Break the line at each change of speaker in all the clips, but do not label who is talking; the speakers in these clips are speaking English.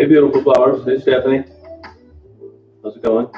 Hey, beautiful flowers. Hey, Stephanie. How's it going?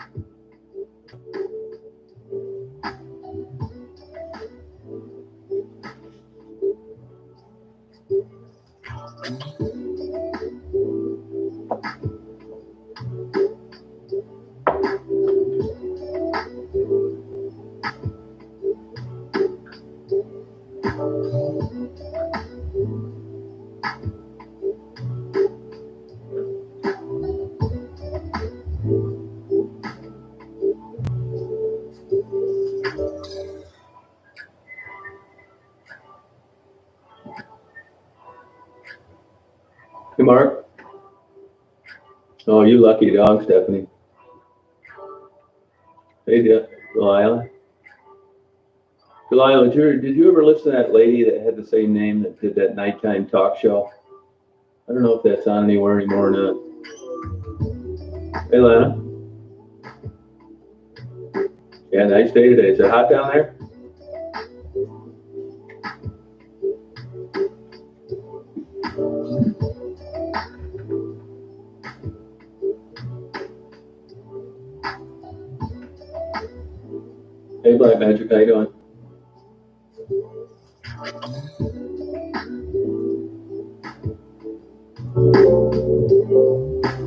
Hey, Mark. Oh, you lucky dog, Stephanie. Hey, Delilah. Delilah, did you ever listen to that lady that had the same name that did that nighttime talk show? I don't know if that's on anywhere anymore or not. Hey, Lana. Yeah, nice day today. Is it hot down there? Hey, Black Magic, how you doing?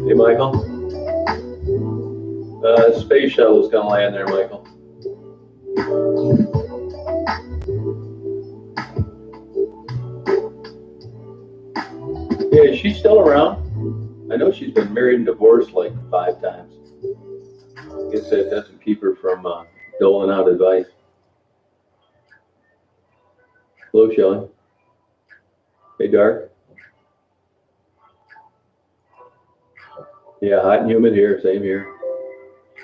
Hey, Michael. Space shuttle is gonna land there, Michael. Yeah, is she still around? I know she's been married and divorced like 5 times. I guess that doesn't keep her from doling out advice. Hello, Shelley. Hey, Dark. Yeah, hot and humid here. Same here.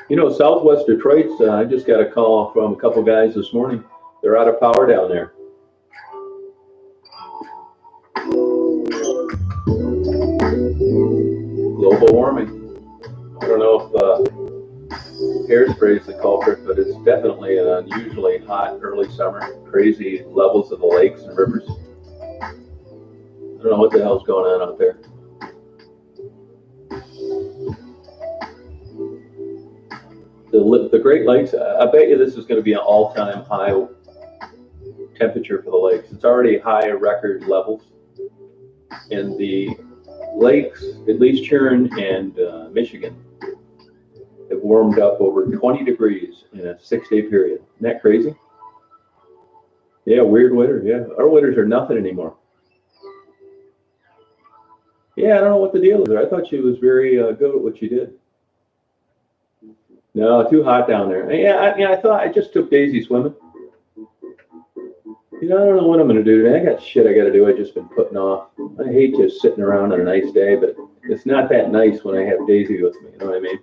You know, Southwest Detroit's, I just got a call from a couple guys this morning. They're out of power down there. Global warming. I don't know if hairspray is the culprit, but it's definitely an unusually hot early summer. Crazy levels of the lakes and rivers. I don't know what the hell's going on out there. The Great Lakes, I bet you this is going to be an all-time high temperature for the lakes. It's already high record levels. And the lakes, at least Huron and Michigan, have warmed up over 20 degrees in a 6-day period. Isn't that crazy? Yeah, weird winter. Yeah, our winters are nothing anymore. Yeah, I don't know what the deal is there. I thought she was very good at what she did. No, too hot down there. Yeah, I thought I just took Daisy swimming. You know, I don't know what I'm going to do today. I got shit I got to do. I've just been putting off. I hate just sitting around on a nice day, but it's not that nice when I have Daisy with me. You know what I mean?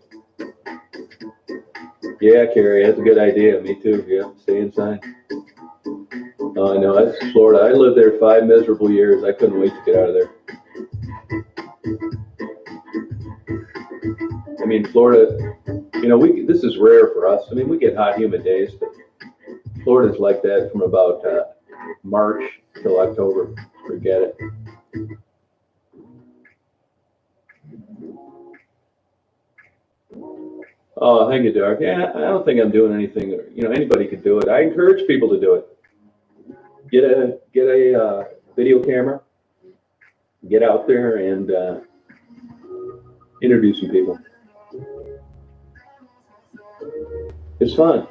Yeah, Carrie, that's a good idea. Me too. Yeah, stay inside. Oh, I know. That's Florida. I lived there 5 miserable years. I couldn't wait to get out of there. I mean, Florida, you know, this is rare for us. I mean, we get hot, humid days, but Florida's like that from about March till October. Forget it. Oh, thank you, Dark. Yeah, I don't think I'm doing anything. You know, anybody could do it. I encourage people to do it. Get a video camera. Get out there and interview some people. It's fun.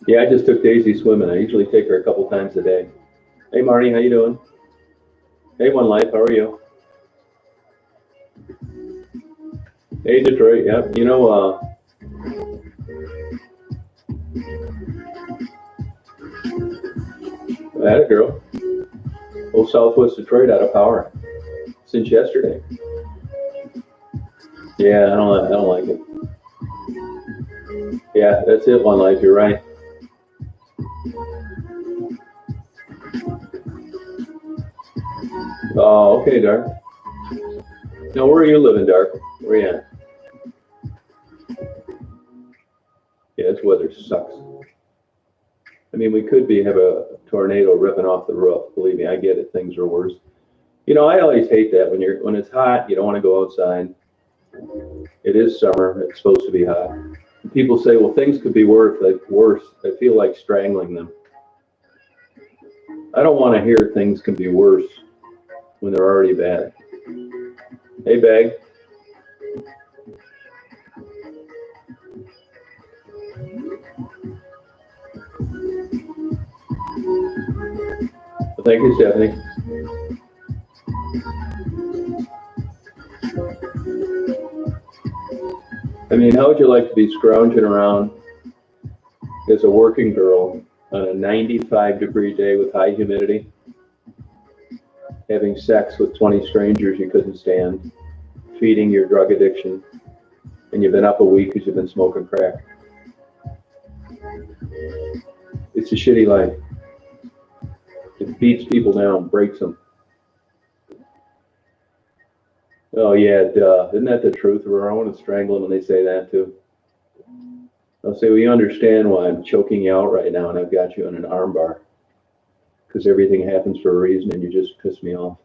Yeah, I just took Daisy swimming. I usually take her a couple times a day. Hey, Marty, how you doing? Hey, One Life, how are you? Hey, Detroit, yeah. You know, I had a girl. Old Southwest Detroit out of power since yesterday. Yeah, I don't like it. Yeah, that's it, One Life, you're right. Oh, okay, Dark. Now, where are you living, Dark? Where are you at? Yeah, this weather sucks. I mean, we could have a tornado ripping off the roof. Believe me, I get it. Things are worse. I always hate that when it's hot, you don't want to go outside. It is summer. It's supposed to be hot. And people say, well, things could be worse. I feel like strangling them. I don't want to hear things can be worse when they're already bad. Hey, Bag. Well, thank you, Stephanie. I mean, how would you like to be scrounging around as a working girl on a 95-degree day with high humidity, having sex with 20 strangers you couldn't stand, feeding your drug addiction, and you've been up a week because you've been smoking crack? It's a shitty life. It beats people down, breaks them. Oh, yeah, duh. Isn't that the truth? I want to strangle them when they say that, too. I'll say, well, you understand why I'm choking you out right now and I've got you in an arm bar. Because everything happens for a reason and you just piss me off.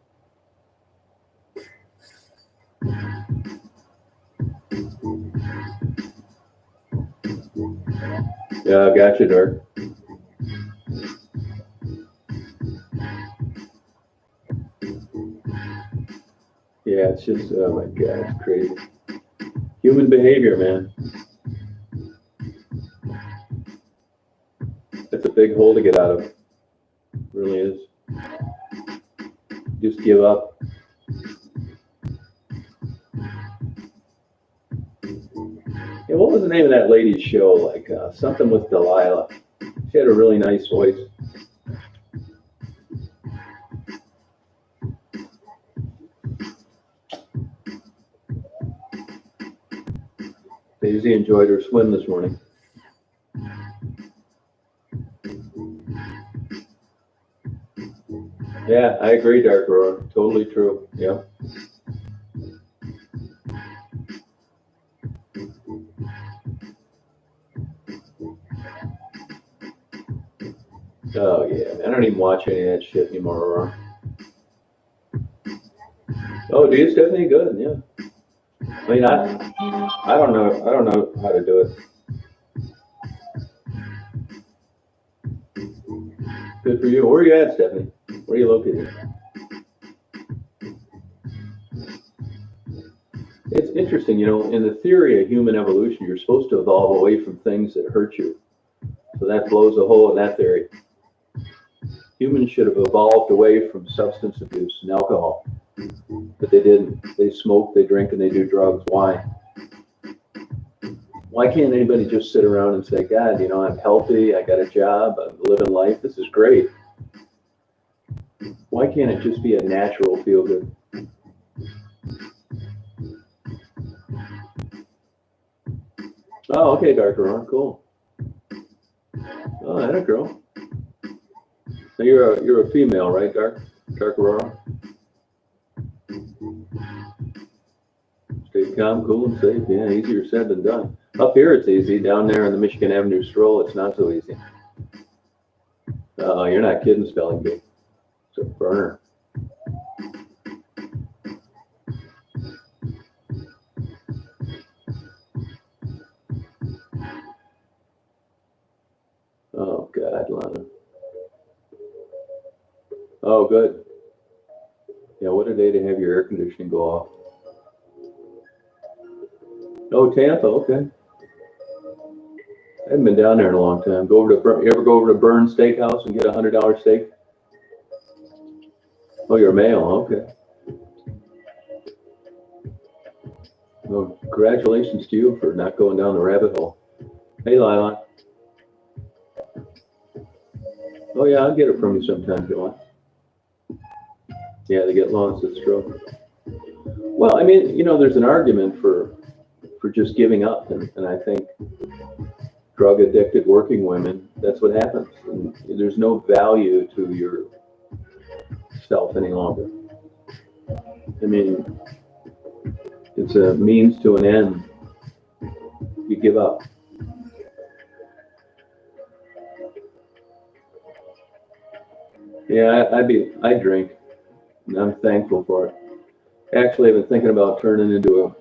Yeah, I got you, Dirk. Yeah, it's just, oh my God, it's crazy. Human behavior, man. That's a big hole to get out of. It really is. Just give up. Yeah, what was the name of that lady's show? Like something with Delilah. She had a really nice voice. Daisy enjoyed her swim this morning. Yeah, I agree, Dark Aurora. Totally true. Yeah. Oh yeah, man. I don't even watch any of that shit anymore, Aurora. Oh, do you, Stephanie? Good. Yeah. I mean, I don't know. I don't know how to do it. Good for you. Where are you at, Stephanie? Where are you located? It's interesting, in the theory of human evolution, you're supposed to evolve away from things that hurt you. So that blows a hole in that theory. Humans should have evolved away from substance abuse and alcohol, but they didn't. They smoke, they drink, and they do drugs. Why? Why can't anybody just sit around and say, God, I'm healthy, I got a job, I'm living life, this is great. Why can't it just be a natural feel good? Oh, okay, Dark Aurora, cool. Oh, that a girl. Now you're a female, right, Dark Aurora? Stay calm, cool, and safe. Yeah, easier said than done. Up here it's easy. Down there in the Michigan Avenue stroll, it's not so easy. Oh, you're not kidding, spelling bee. It's a burner. Oh, God, Lana. Oh, good. Yeah, what a day to have your air conditioning go off. Oh, Tampa, okay. I haven't been down there in a long time. You ever go over to Burns Steakhouse and get a $100 steak? Oh, you're a male, okay. Well, congratulations to you for not going down the rabbit hole. Hey, Lila. Oh, yeah, I'll get it from you sometime if you want. Yeah, they get lost at stroke. Well, I mean, there's an argument for just giving up, and I think drug addicted working women, that's what happens. And there's no value to yourself any longer. I mean, it's a means to an end. You give up. Yeah, I drink. and I'm thankful for it. Actually, I've been thinking about turning into a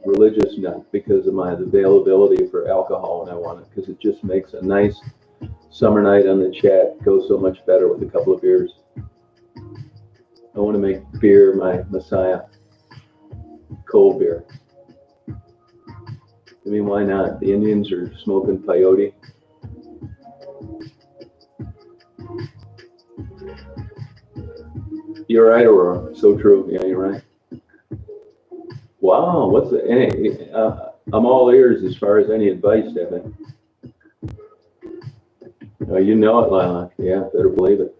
religious nut because of my availability for alcohol when I want it, because it just makes a nice summer night on the chat go so much better with a couple of beers. I want to make beer my messiah. Cold beer. I mean, why not? The Indians are smoking peyote. You're right, Aurora. So true. Yeah, you're right. Wow, what's the? Hey, I'm all ears as far as any advice, Stephanie. You know it, Lilac. Yeah, better believe it.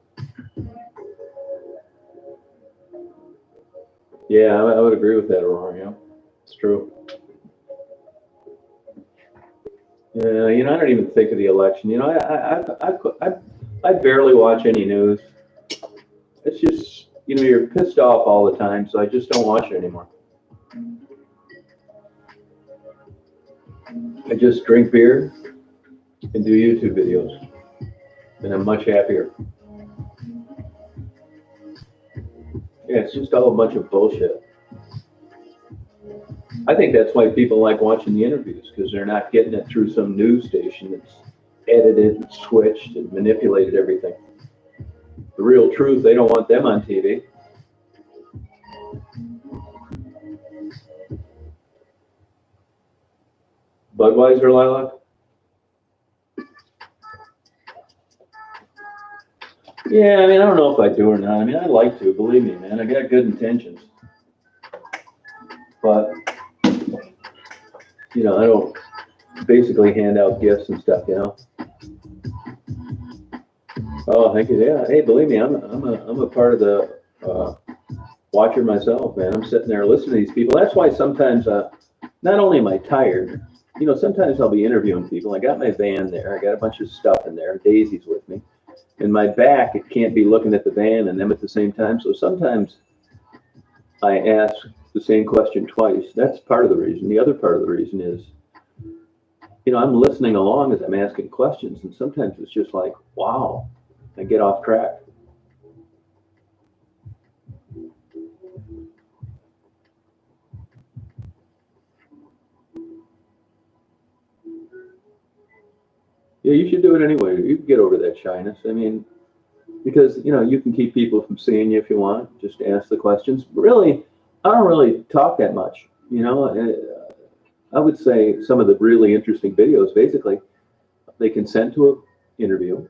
Yeah, I would agree with that, Aurora. Yeah, it's true. Yeah, I don't even think of the election. I barely watch any news. It's just, you're pissed off all the time, so I just don't watch it anymore. I just drink beer and do YouTube videos, and I'm much happier. Yeah, it's just all a bunch of bullshit. I think that's why people like watching the interviews, because they're not getting it through some news station that's edited and switched and manipulated everything. The real truth, they don't want them on TV. Budweiser, Lilac? Yeah, I don't know if I do or not. I'd like to, believe me, man. I got good intentions. But, I don't basically hand out gifts and stuff, Oh, thank you. Yeah. Hey, believe me, I'm a part of the watcher myself, man. I'm sitting there listening to these people. That's why sometimes, not only am I tired, sometimes I'll be interviewing people. I got my van there. I got a bunch of stuff in there. Daisy's with me. In my back, it can't be looking at the van and them at the same time. So sometimes I ask the same question twice. That's part of the reason. The other part of the reason is, I'm listening along as I'm asking questions, and sometimes it's just like, wow, I get off track. Yeah, you should do it anyway. You can get over that shyness. Because, you can keep people from seeing you if you want. Just ask the questions. But really, I don't really talk that much. I would say some of the really interesting videos, basically, they consent to an interview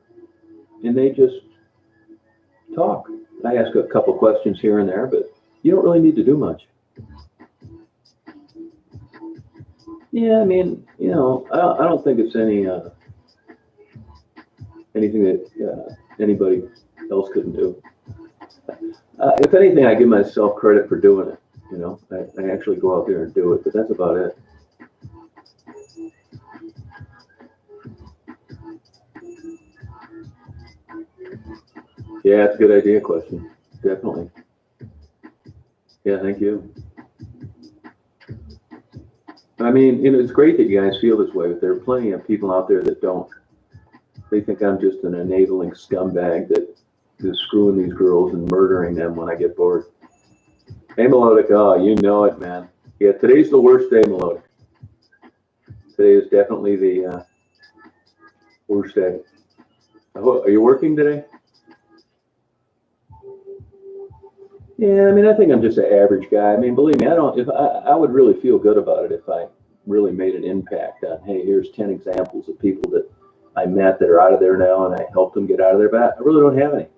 and they just talk. I ask a couple questions here and there, but you don't really need to do much. Yeah, I don't think it's anything that anybody else couldn't do. If anything, I give myself credit for doing it. I actually go out there and do it, but that's about it. Yeah, it's a good idea question. Definitely. Yeah, thank you. It's great that you guys feel this way, but there are plenty of people out there that don't. They think I'm just an enabling scumbag that is screwing these girls and murdering them when I get bored. Hey, Melodic, oh, you know it, man. Yeah, today's the worst day, Melodic. Today is definitely the worst day. Are you working today? Yeah, I think I'm just an average guy. Believe me, I would really feel good about it if I really made an impact on, hey, here's 10 examples of people that I met that are out of there now and I helped them get out of there, but I really don't have any.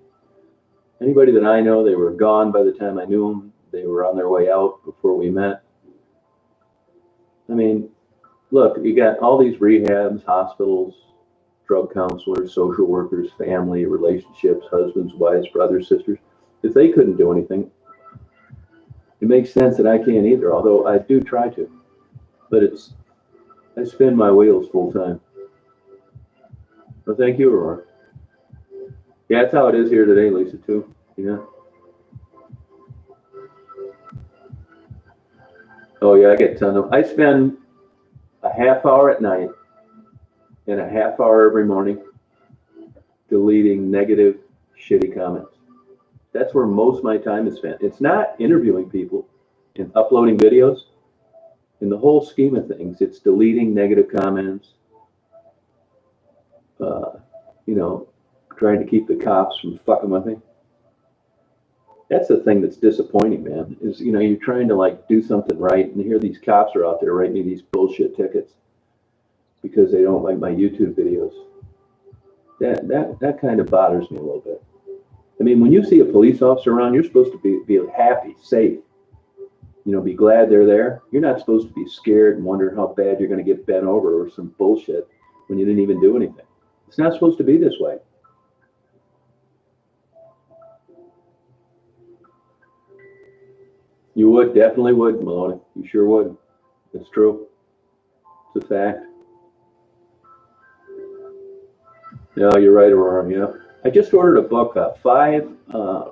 Anybody that I know, they were gone by the time I knew them. They were on their way out before we met. Look, you got all these rehabs, hospitals, drug counselors, social workers, family, relationships, husbands, wives, brothers, sisters. If they couldn't do anything, it makes sense that I can't either, although I do try to. But I spin my wheels full time. Well, thank you, Aurora. Yeah, that's how it is here today, Lisa, too. Oh, yeah, I get tons of. I spend a half hour at night and a half hour every morning deleting negative, shitty comments. That's where most of my time is spent. It's not interviewing people and uploading videos. In the whole scheme of things, it's deleting negative comments, you know, trying to keep the cops from fucking with me. That's the thing that's disappointing, man, is, you know, you're trying to like do something right, and here these cops are out there writing me these bullshit tickets because they don't like my YouTube videos. That kind of bothers me a little bit. I mean, when you see a police officer around, you're supposed to be happy, safe, you know, be glad they're there. You're not supposed to be scared and wonder how bad you're going to get bent over or some bullshit when you didn't even do anything. It's not supposed to be this way. You would, definitely would, Maloney. You sure would. It's true. It's a fact. No, you're right, Aurora. Yeah. I just ordered a book, 5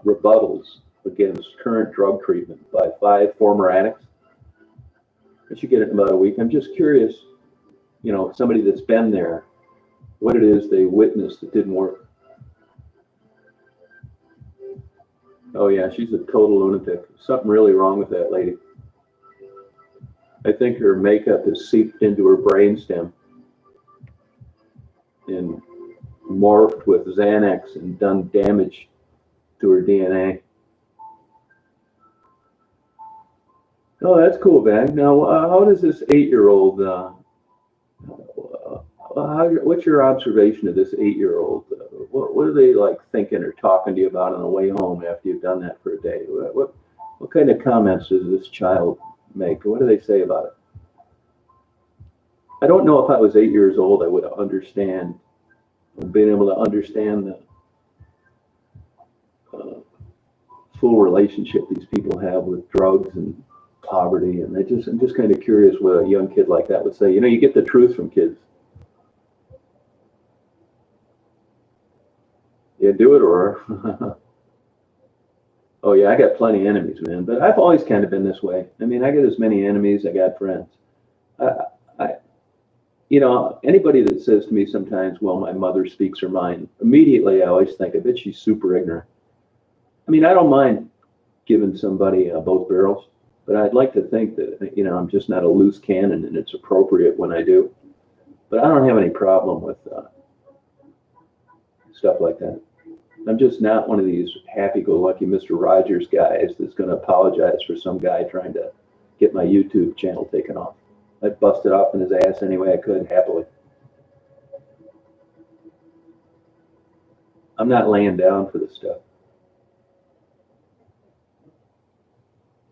rebuttals against current drug treatment by 5 former addicts. I should get it in about a week. I'm just curious, you know, somebody that's been there, what it is they witnessed that didn't work. Oh yeah, she's a total lunatic. Something really wrong with that lady. I think her makeup has seeped into her brainstem and morphed with Xanax and done damage to her DNA. Oh, that's cool, Bag. Now, how does this 8-year-old, what's your observation of this 8-year-old? What are they like thinking or talking to you about on the way home after you've done that for a day? What kind of comments does this child make? What do they say about it? I don't know if I was 8 years old, I would understand, being able to understand the full relationship these people have with drugs and poverty. And I'm just kind of curious what a young kid like that would say. You know, you get the truth from kids. Yeah, do it, Aurora. Oh yeah, I got plenty of enemies, man. But I've always kind of been this way. I mean, I got as many enemies, I got friends. You know, anybody that says to me sometimes, well, my mother speaks her mind, immediately I always think, I bet she's super ignorant. I mean, I don't mind giving somebody both barrels, but I'd like to think that, you know, I'm just not a loose cannon and it's appropriate when I do. But I don't have any problem with stuff like that. I'm just not one of these happy-go-lucky Mr. Rogers guys that's going to apologize for some guy trying to get my YouTube channel taken off. I'd bust it off in his ass any way I could, happily. I'm not laying down for this stuff.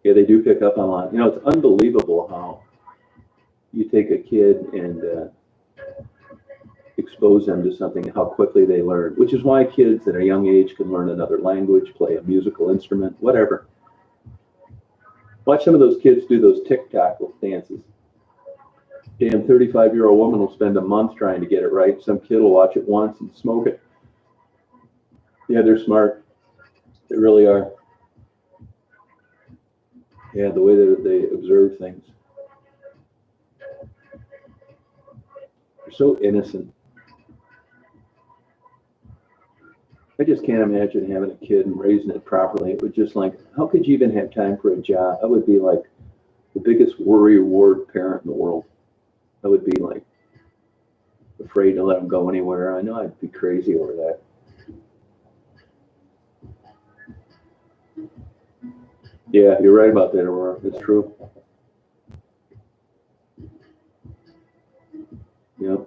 Yeah, they do pick up online. You know, it's unbelievable how you take a kid and expose them to something, how quickly they learn, which is why kids at a young age can learn another language, play a musical instrument, whatever. Watch some of those kids do those TikTok dances. Damn 35-year-old woman will spend a month trying to get it right. Some kid will watch it once and smoke it. Yeah, they're smart. They really are. Yeah, the way that they observe things. They're so innocent. I just can't imagine having a kid and raising it properly. It would just like, how could you even have time for a job? I would be like the biggest worry-ward parent in the world. I would be like afraid to let them go anywhere. I know I'd be crazy over that. Yeah, you're right about that, Aurora. It's true. Yep.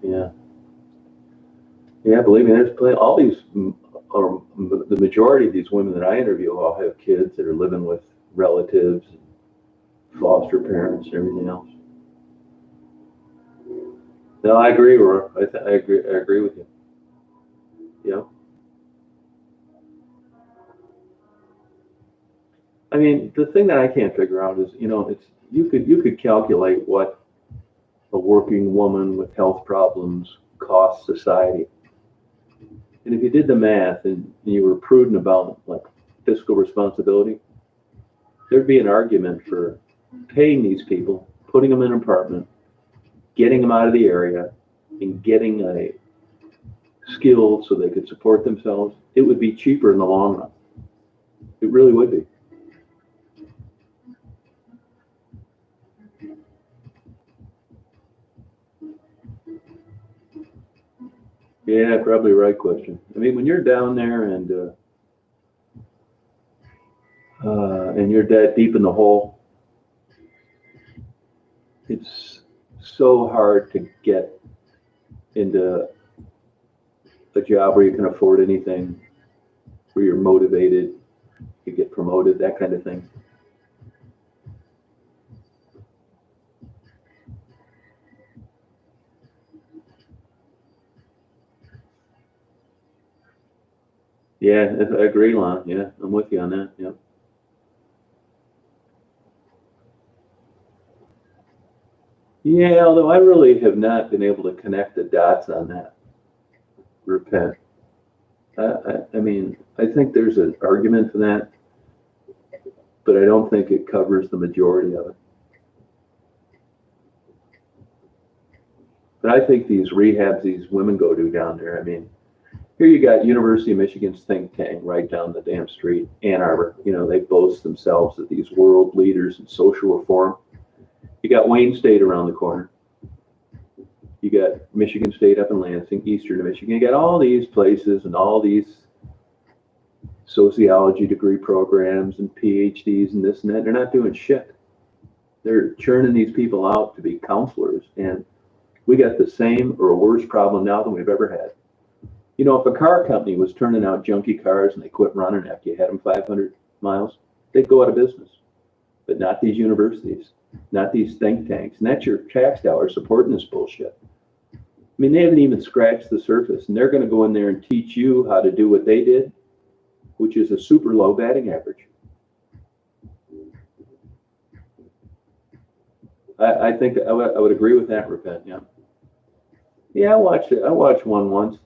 Yeah. Yeah, believe me, there's plenty. All these, or the majority of these women that I interview all have kids that are living with relatives, foster parents, and everything else. No, I agree, Aurora. I agree with you. Yeah. I mean, the thing that I can't figure out is, you know, it's you could calculate what a working woman with health problems costs society. And if you did the math and you were prudent about like fiscal responsibility, there'd be an argument for paying these people, putting them in an apartment, getting them out of the area and getting a skill so they could support themselves, it would be cheaper in the long run. It really would be. Yeah, probably right question. I mean, when you're down there and you're that deep in the hole, it's so hard to get into a job where you can afford anything, where you're motivated, you get promoted, that kind of thing. Yeah, I agree, Lon. Yeah, I'm with you on that. Yeah. Yeah, although I really have not been able to connect the dots on that. Repent. I mean, I think there's an argument for that, but I don't think it covers the majority of it. But I think these rehabs these women go to down there, I mean, here you got University of Michigan's think tank right down the damn street, Ann Arbor. You know, they boast themselves as these world leaders in social reform. You got Wayne State around the corner. You got Michigan State up in Lansing, Eastern Michigan. You got all these places and all these sociology degree programs and PhDs and this and that. They're not doing shit. They're churning these people out to be counselors. And we got the same or a worse problem now than we've ever had. You know, if a car company was turning out junky cars and they quit running after you had them 500 miles, they'd go out of business. But not these universities, not these think tanks. And that's your tax dollars supporting this bullshit. I mean, they haven't even scratched the surface, and they're going to go in there and teach you how to do what they did, which is a super low batting average. I think I would agree with that, Repent. Yeah. Yeah, I watched it. I watched one once.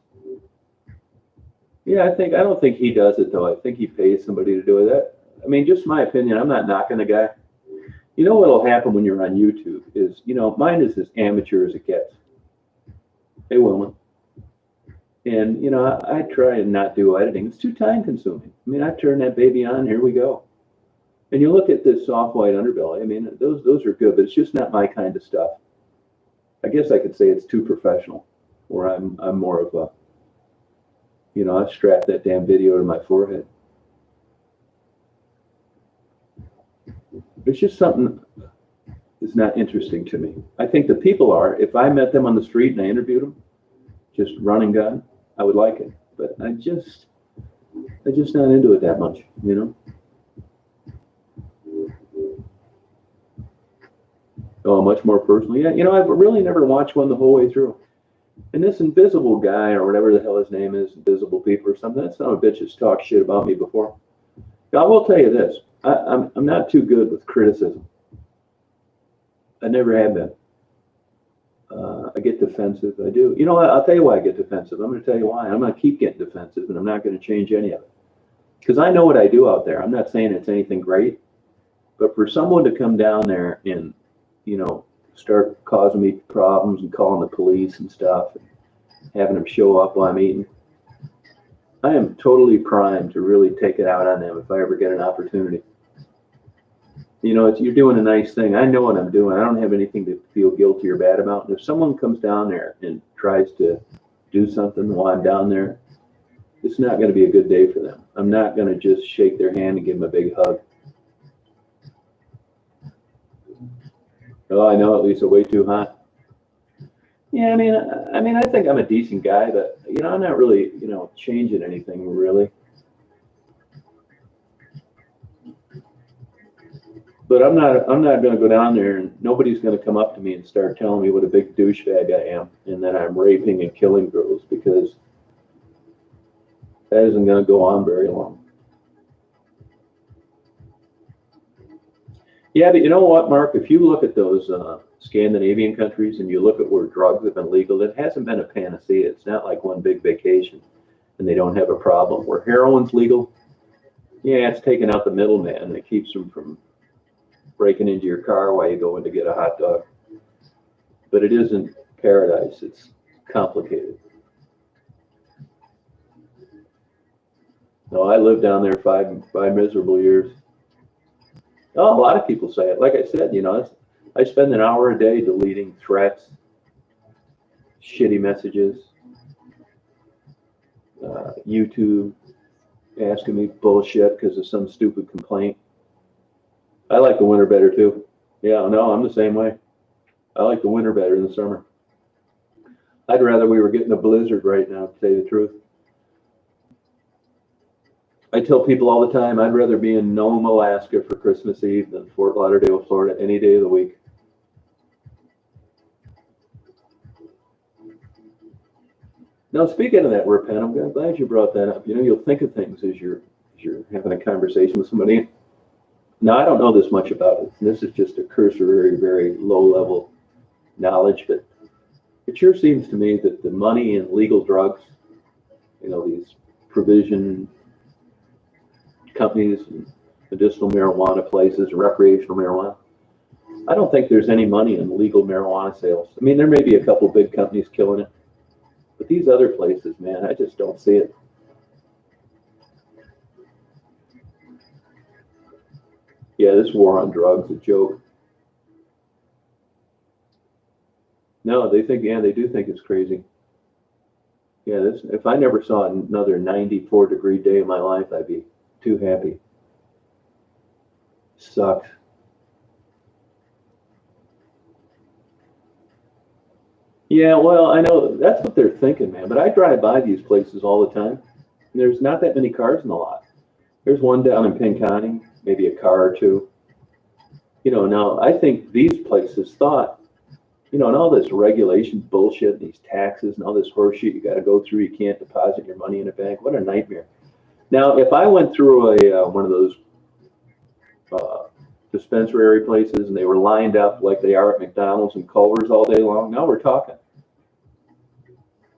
Yeah, I don't think he does it though. I think he pays somebody to do it. I mean, just my opinion. I'm not knocking the guy. You know what'll happen when you're on YouTube is, you know, mine is as amateur as it gets. Hey, woman. And, you know, I try and not do editing. It's too time consuming. I mean, I turn that baby on, here we go. And you look at this soft white underbelly, I mean, those are good, but it's just not my kind of stuff. I guess I could say it's too professional, where I'm more of a, you know, I strap that damn video to my forehead. It's just something that's not interesting to me. I think the people are. If I met them on the street and I interviewed them, just run and gun, I would like it. But I'm just not into it that much, you know? Oh, much more personal. Yeah, you know, I've really never watched one the whole way through. And this invisible guy, or whatever the hell his name is, Invisible People or something, that son of a bitch has talked shit about me before. Now, I will tell you this. I'm not too good with criticism. I never have been. I get defensive. I do. You know what? I'll tell you why I get defensive. I'm going to tell you why. I'm going to keep getting defensive, and I'm not going to change any of it. Because I know what I do out there. I'm not saying it's anything great. But for someone to come down there and, you know, start causing me problems and calling the police and stuff, and having them show up while I'm eating, I am totally primed to really take it out on them if I ever get an opportunity. You know, you're doing a nice thing. I know what I'm doing. I don't have anything to feel guilty or bad about. And if someone comes down there and tries to do something while I'm down there, it's not going to be a good day for them. I'm not going to just shake their hand and give them a big hug. Oh, I know, at least way too hot. Yeah, I mean, I think I'm a decent guy, but you know, I'm not really, you know, changing anything really. But I'm not going to go down there, and nobody's going to come up to me and start telling me what a big douchebag I am, and that I'm raping and killing girls, because that isn't going to go on very long. Yeah, but you know what, Mark? If you look at those Scandinavian countries and you look at where drugs have been legal, it hasn't been a panacea. It's not like one big vacation and they don't have a problem. Where heroin's legal, yeah, it's taking out the middleman and it keeps them from breaking into your car while you go in to get a hot dog. but it isn't paradise. It's complicated. No, I lived down there five miserable years. Oh, a lot of people say it. Like I said, I spend an hour a day deleting threats, shitty messages, YouTube asking me bullshit because of some stupid complaint. I like the winter better too. Yeah, no, I'm the same way. I like the winter better than the summer. I'd rather we were getting a blizzard right now, to tell you the truth. I tell people all the time, I'd rather be in Nome, Alaska for Christmas Eve than Fort Lauderdale, Florida, any day of the week. Now, speaking of that, repent, I'm glad you brought that up. You'll think of things as you're having a conversation with somebody. Now, I don't know this much about it. This is just a cursory, very low-level knowledge, but it sure seems to me that the money in legal drugs, these provision companies, and medicinal marijuana places, recreational marijuana, I don't think there's any money in legal marijuana sales. I mean, there may be a couple big companies killing it, but these other places, man, I just don't see it. Yeah, this war on drugs is a joke. No, they do think it's crazy. Yeah, if I never saw another 94-degree day in my life, I'd be too happy. Sucks. Yeah, well, I know that's what they're thinking, man. But I drive by these places all the time. And there's not that many cars in the lot. There's one down in Pinconning, maybe a car or two. Now I think these places thought, and all this regulation bullshit, these taxes and all this horseshit you got to go through. You can't deposit your money in a bank. What a nightmare. Now, if I went through one of those dispensary places and they were lined up like they are at McDonald's and Culver's all day long, now we're talking.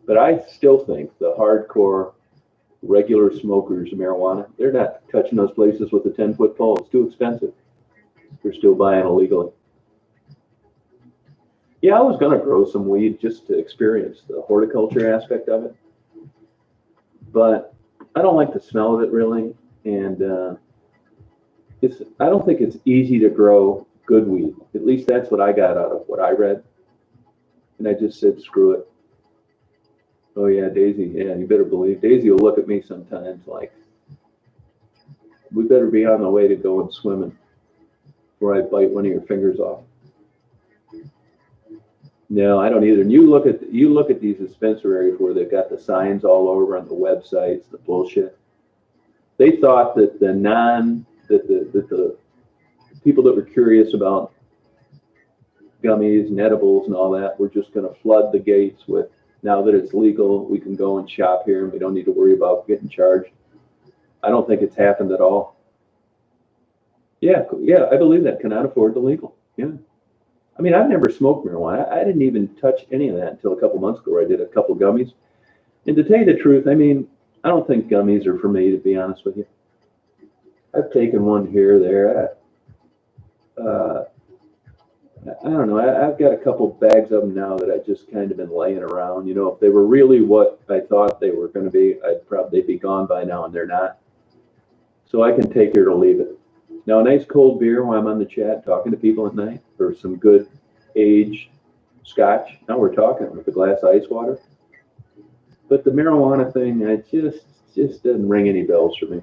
But I still think the hardcore regular smokers of marijuana, they're not touching those places with a 10-foot pole. It's too expensive. They're still buying illegally. Yeah, I was going to grow some weed just to experience the horticulture aspect of it. But I don't like the smell of it really. And I don't think it's easy to grow good weed. At least that's what I got out of what I read. And I just said, screw it. Oh yeah, Daisy. Yeah, you better believe. Daisy will look at me sometimes like, we better be on the way to going swimming before I bite one of your fingers off. No, I don't either. And you look at these dispensaries where they've got the signs all over on the websites, the bullshit. They thought that the people that were curious about gummies and edibles and all that were just going to flood the gates with, now that it's legal, we can go and shop here and we don't need to worry about getting charged. I don't think it's happened at all. Yeah, I believe that. Cannot afford the legal. Yeah. I mean, I've never smoked marijuana. I didn't even touch any of that until a couple months ago where I did a couple gummies. And to tell you the truth, I mean, I don't think gummies are for me, to be honest with you. I've taken one here or there. I don't know. I've got a couple bags of them now that I've just kind of been laying around. If they were really what I thought they were going to be, they'd be gone by now, and they're not. So I can take it or leave it. Now, a nice cold beer while I'm on the chat talking to people at night, or some good aged scotch. Now we're talking with a glass of ice water. But the marijuana thing, it just doesn't ring any bells for me.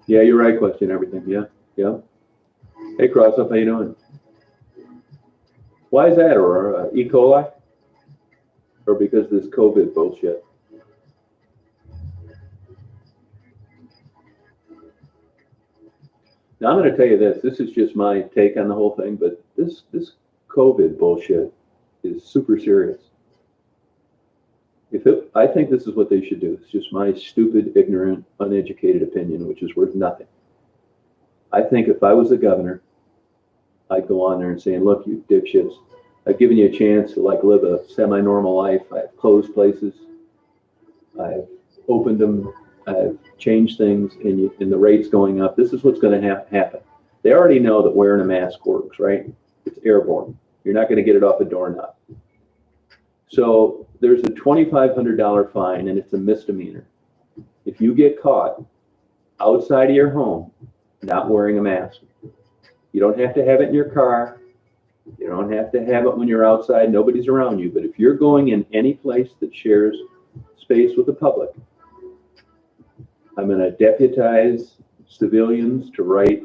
Yeah, you're right. Question everything. Yeah. Hey, Crossup, how you doing? Why is that, Aurora? E. coli? Or because of this COVID bullshit? Now, I'm going to tell you this. This is just my take on the whole thing, but this COVID bullshit is super serious. I think this is what they should do. It's just my stupid, ignorant, uneducated opinion, which is worth nothing. I think if I was the governor, I'd go on there and say, look, you dipshits, I've given you a chance to live a semi-normal life. I've closed places. I've opened them. I've changed things, and the rate's going up. This is what's going to happen. They already know that wearing a mask works, right? It's airborne. You're not going to get it off a doorknob. So there's a $2,500 fine, and it's a misdemeanor. If you get caught outside of your home not wearing a mask, you don't have to have it in your car. You don't have to have it when you're outside, nobody's around you. But if you're going in any place that shares space with the public, I'm going to deputize civilians to write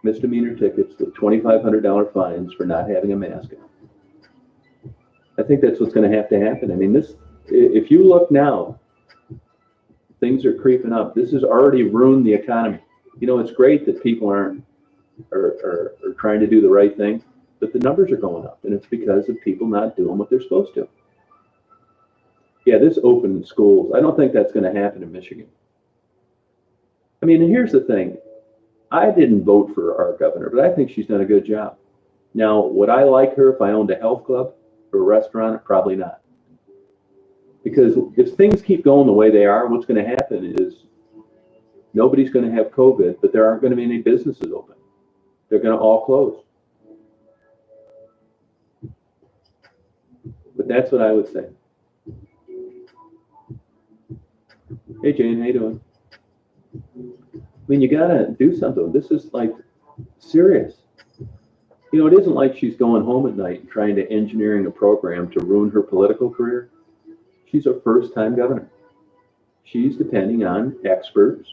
misdemeanor tickets with $2,500 fines for not having a mask on. I think that's what's going to happen. I mean, if you look now, things are creeping up. This has already ruined the economy. You know, it's great that people are trying to do the right thing, but the numbers are going up, and it's because of people not doing what they're supposed to. Yeah, this open schools, I don't think that's going to happen in Michigan. I mean, and here's the thing. I didn't vote for our governor, but I think she's done a good job. Now, would I like her if I owned a health club or a restaurant? Probably not. Because if things keep going the way they are, what's going to happen is nobody's going to have COVID, but there aren't going to be any businesses open. They're going to all close. But that's what I would say. Hey, Jane, how you doing? I mean, you got to do something. This is like serious. You know, it isn't like she's going home at night and trying to engineering a program to ruin her political career. She's a first-time governor. She's depending on experts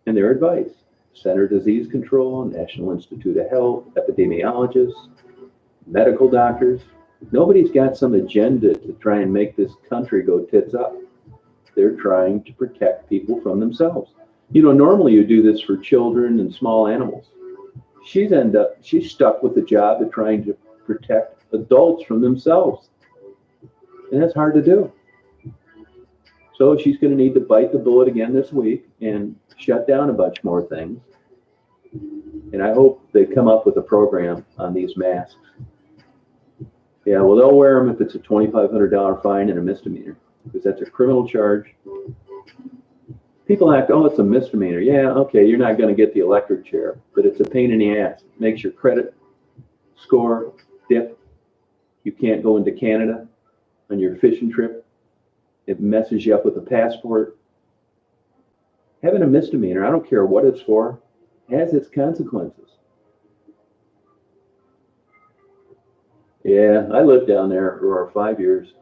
and their advice. Center Disease Control, National Institute of Health, epidemiologists, medical doctors. Nobody's got some agenda to try and make this country go tits up. They're trying to protect people from themselves. You know, normally you do this for children and small animals. She's stuck with the job of trying to protect adults from themselves. And that's hard to do. So she's going to need to bite the bullet again this week and shut down a bunch more things. And I hope they come up with a program on these masks. Yeah, well, they'll wear them if it's a $2,500 fine and a misdemeanor, because that's a criminal charge. People act, oh, it's a misdemeanor. Yeah, okay, you're not going to get the electric chair, but it's a pain in the ass. It makes your credit score dip. You can't go into Canada on your fishing trip. It messes you up with a passport. Having a misdemeanor, I don't care what it's for, has its consequences. Yeah, I lived down there for 5 years.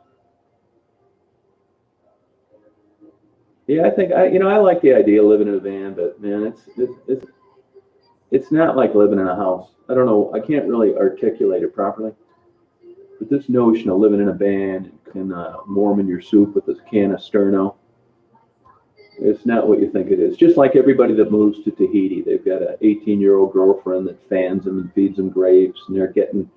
Yeah, I think I like the idea of living in a van, but man, it's not like living in a house. I don't know, I can't really articulate it properly. But this notion of living in a van and warming your soup with a can of Sterno, it's not what you think it is. Just like everybody that moves to Tahiti, they've got an 18-year-old girlfriend that fans them and feeds them grapes, and they're getting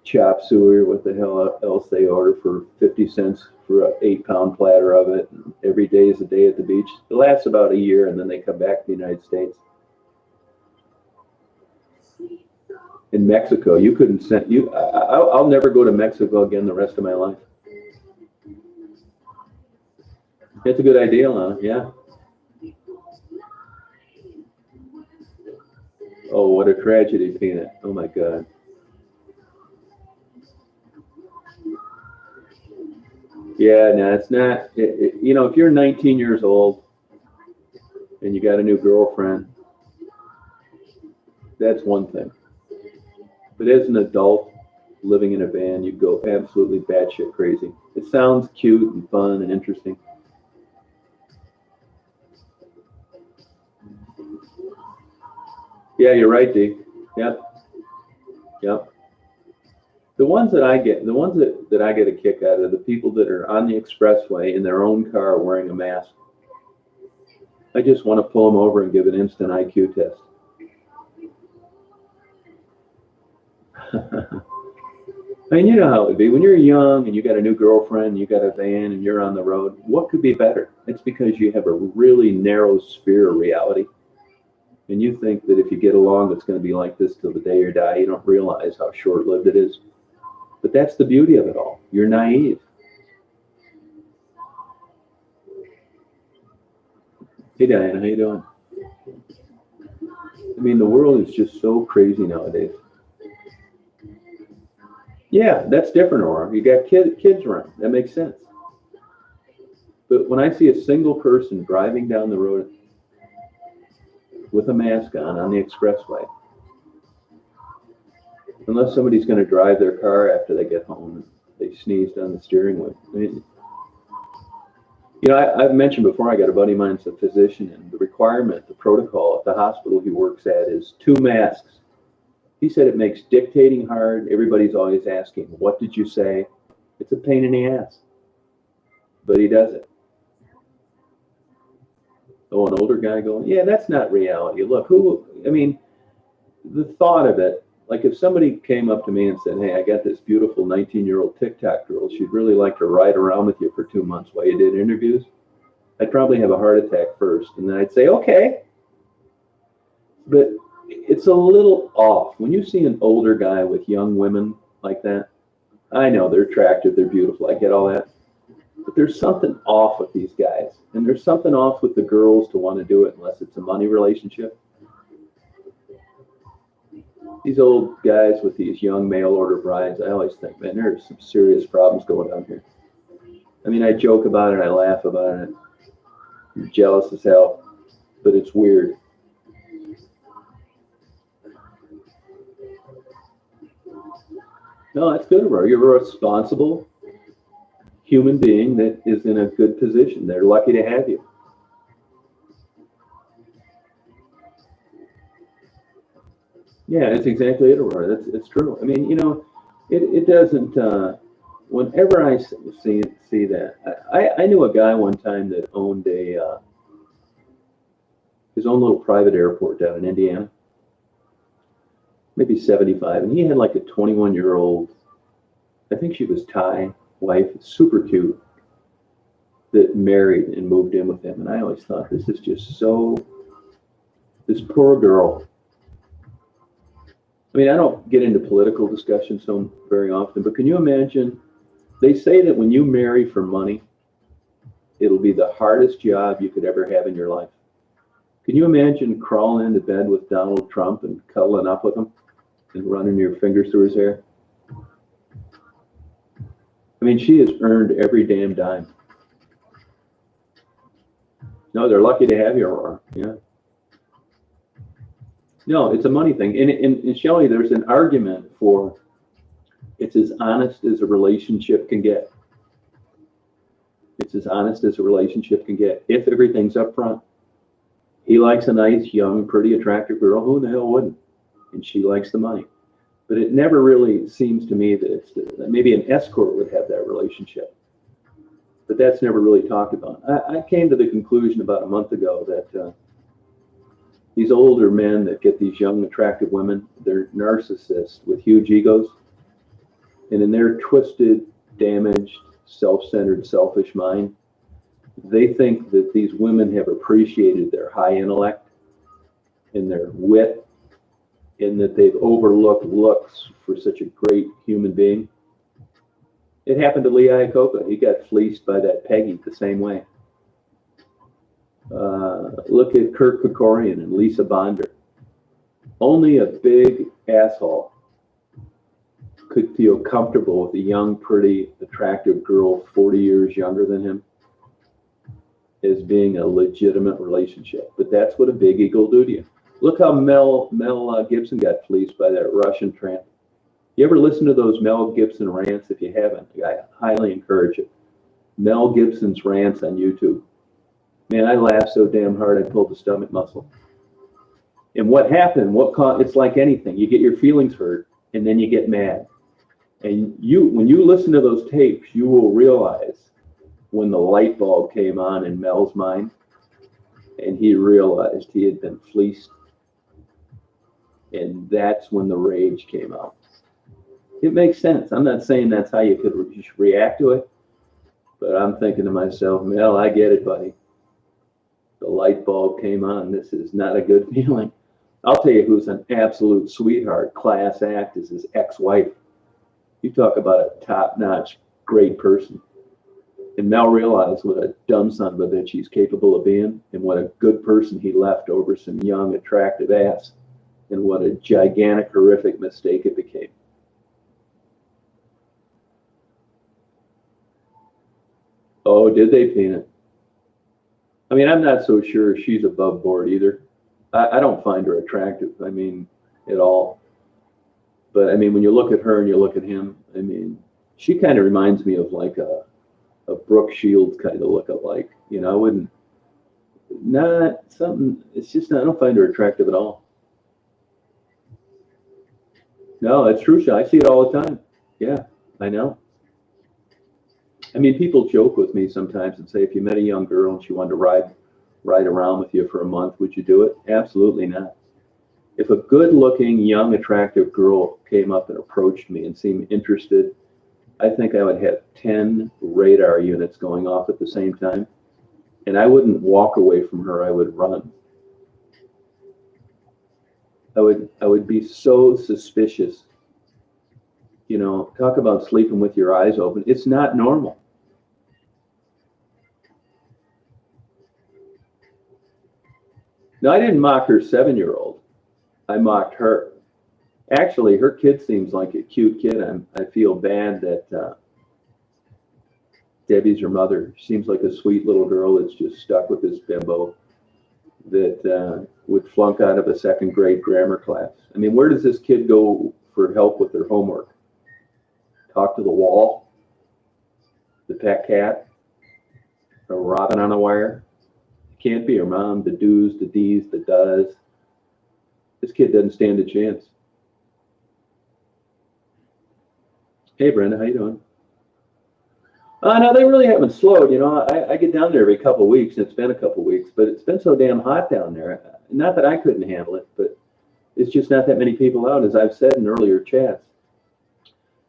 chop suey or what the hell else they order for 50 cents for an 8-pound platter of it. And every day is a day at the beach. It lasts about a year, and then they come back to the United States. In Mexico, you couldn't send you. I'll never go to Mexico again the rest of my life. It's a good idea, Lana. Yeah. Oh, what a tragedy, Peanut. Oh my God. Yeah, no, it's not. You know, if you're 19 years old and you got a new girlfriend, that's one thing. But as an adult living in a van, you go absolutely batshit crazy. It sounds cute and fun and interesting. Yeah, you're right, D. Yep. Yep. The ones that I get a kick out of, the people that are on the expressway in their own car wearing a mask. I just want to pull them over and give an instant IQ test. I mean, you know how it would be. When you're young and you got a new girlfriend, you got a van, and you're on the road, what could be better? It's because you have a really narrow sphere of reality. And you think that if you get along, it's going to be like this till the day you die. You don't realize how short-lived it is. But that's the beauty of it all. You're naive. Hey, Diana, how you doing? I mean, the world is just so crazy nowadays. Yeah, that's different, Aurora. You got kids around. That makes sense. But when I see a single person driving down the road with a mask on the expressway, unless somebody's going to drive their car after they get home and they sneezed on the steering wheel. I mean, I've mentioned before, I got a buddy of mine that's a physician, and the requirement, the protocol at the hospital he works at is 2 masks. He said it makes dictating hard. Everybody's always asking, what did you say? It's a pain in the ass. But he does it. Oh, an older guy going, yeah, that's not reality. Look, the thought of it, like if somebody came up to me and said, hey, I got this beautiful 19-year-old TikTok girl. She'd really like to ride around with you for 2 months while you did interviews. I'd probably have a heart attack first. And then I'd say, okay. But it's a little off. When you see an older guy with young women like that, I know they're attractive, they're beautiful, I get all that. But there's something off with these guys. And there's something off with the girls to want to do it unless it's a money relationship. These old guys with these young mail order brides, I always think, man, there's some serious problems going on here. I mean, I joke about it, I laugh about it. I'm jealous as hell, but it's weird. No, that's good, Aurora. You're a responsible human being that is in a good position. They're lucky to have you. Yeah, that's exactly it, Aurora. It's true. I mean, it doesn't. Whenever I see that, I knew a guy one time that owned his own little private airport down in Indiana, maybe 75, and he had like a 21-year-old, I think she was Thai wife, super cute, that married and moved in with him. And I always thought, this is just so, this poor girl. I mean, I don't get into political discussion so very often, but can you imagine? They say that when you marry for money, it'll be the hardest job you could ever have in your life. Can you imagine crawling into bed with Donald Trump and cuddling up with him and running your fingers through his hair? I mean, she has earned every damn dime. No, they're lucky to have you, Aurora. Yeah. No, it's a money thing. And Shelley, there's an argument for it's as honest as a relationship can get. It's as honest as a relationship can get. If everything's up front, he likes a nice, young, pretty, attractive girl. Who the hell wouldn't? And she likes the money. But it never really seems to me that maybe an escort would have that relationship. But that's never really talked about. I came to the conclusion about a month ago that these older men that get these young, attractive women, they're narcissists with huge egos. And in their twisted, damaged, self-centered, selfish mind, they think that these women have appreciated their high intellect and their wit, and that they've overlooked looks for such a great human being. It happened to Lee Iacocca. He got fleeced by that Peggy the same way. Look at Kirk Kerkorian and Lisa Bonder. Only a big asshole could feel comfortable with a young, pretty, attractive girl 40 years younger than him as being a legitimate relationship. But that's what a big ego will do to you. Look how Mel Gibson got fleeced by that Russian tramp. You ever listen to those Mel Gibson rants? If you haven't, I highly encourage it. Mel Gibson's rants on YouTube. Man, I laughed so damn hard I pulled the stomach muscle. And what happened? It's like anything. You get your feelings hurt, and then you get mad. And when you listen to those tapes, you will realize when the light bulb came on in Mel's mind, and he realized he had been fleeced. And that's when the rage came out. It makes sense. I'm not saying that's how you could react to it, but I'm thinking to myself, Mel, I get it, buddy. The light bulb came on. This is not a good feeling. I'll tell you who's an absolute sweetheart, class act, is his ex-wife. You talk about a top-notch, great person. And Mel realized what a dumb son of a bitch he's capable of being and what a good person he left over some young, attractive ass. and what a gigantic, horrific mistake it became. Oh, did they paint it? I mean, I'm not so sure she's above board either. I don't find her attractive, I mean, at all. But I mean, when you look at her and you look at him, I mean, she kind of reminds me of like a Brooke Shields kind of look-alike. You know, I wouldn't, not something, it's just, I don't find her attractive at all. No, that's true. I see it all the time. Yeah, I know. I mean, people joke with me sometimes and say, if you met a young girl and she wanted to ride around with you for a month, would you do it? Absolutely not. If a good-looking, young, attractive girl came up and approached me and seemed interested, I think I would have 10 radar units going off at the same time, and I wouldn't walk away from her. I would run. I would be so suspicious. You know, talk about sleeping with your eyes open. It's not normal. Now, I didn't mock her 7-year-old. I mocked her. Actually, her kid seems like a cute kid. I feel bad that Debbie's her mother. Seems like a sweet little girl that's just stuck with this bimbo that would flunk out of a second grade grammar class. I mean, where does this kid go for help with their homework? Talk to the wall? The pet cat? A robin on a wire? Can't be her mom. The do's, the D's, the does. This kid doesn't stand a chance. Hey, Brenda, how you doing? No, they really haven't slowed. You know, I get down there every couple of weeks, and it's been a couple of weeks, but it's been so damn hot down there. Not that I couldn't handle it, but it's just not that many people out, as I've said in earlier chats.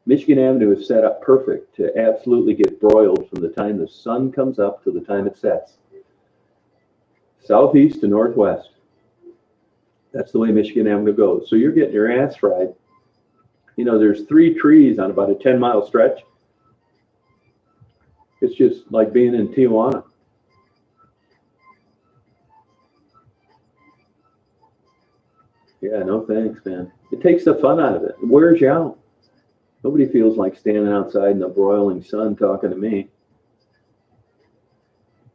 Michigan Avenue is set up perfect to absolutely get broiled from the time the sun comes up to the time it sets. Southeast to northwest. That's the way Michigan Avenue goes. So you're getting your ass fried. You know, there's 3 trees on about a 10-mile stretch. It's just like being in Tijuana. Yeah, no thanks, man. It takes the fun out of it. It wears you out. Nobody feels like standing outside in the broiling sun talking to me.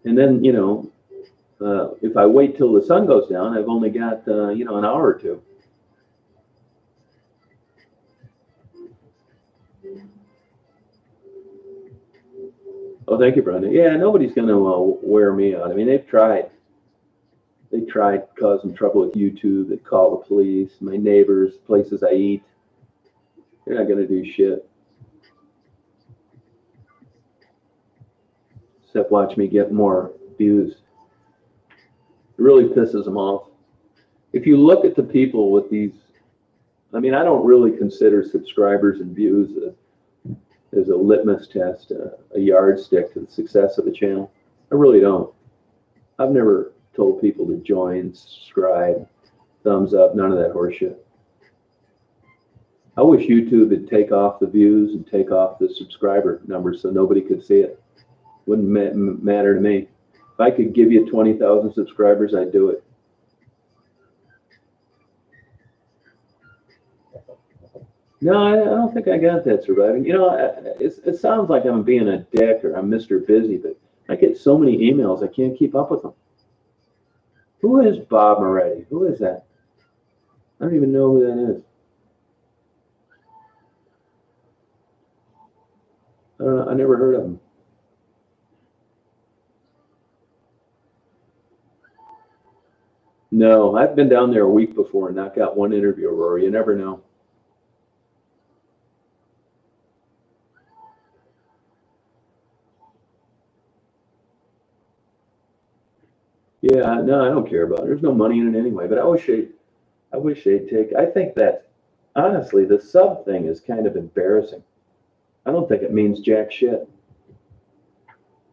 And then, you know, if I wait till the sun goes down, I've only got, you know, an hour or two. Oh, thank you, Brenda. Yeah, nobody's going to wear me out. I mean, they've tried. They tried causing trouble with YouTube. They call the police, my neighbors, places I eat. They're not going to do shit. Except watch me get more views. It really pisses them off. If you look at the people with these, I mean, I don't really consider subscribers and views as a litmus test, a yardstick to the success of a channel. I really don't. I've never told people to join, subscribe, thumbs up, none of that horseshit. I wish YouTube would take off the views and take off the subscriber numbers so nobody could see it. Wouldn't matter to me. If I could give you 20,000 subscribers, I'd do it. No, I don't think I got that surviving. You know, it sounds like I'm being a dick or I'm Mr. Busy, but I get so many emails, I can't keep up with them. Who is Bob Moretti? Who is that? I don't even know who that is. I don't know. I never heard of him. No, I've been down there a week before and not got one interview, Rory. You never know. Yeah, no, I don't care about it. There's no money in it anyway. But I wish they'd take. I think that honestly, the sub thing is kind of embarrassing. I don't think it means jack shit.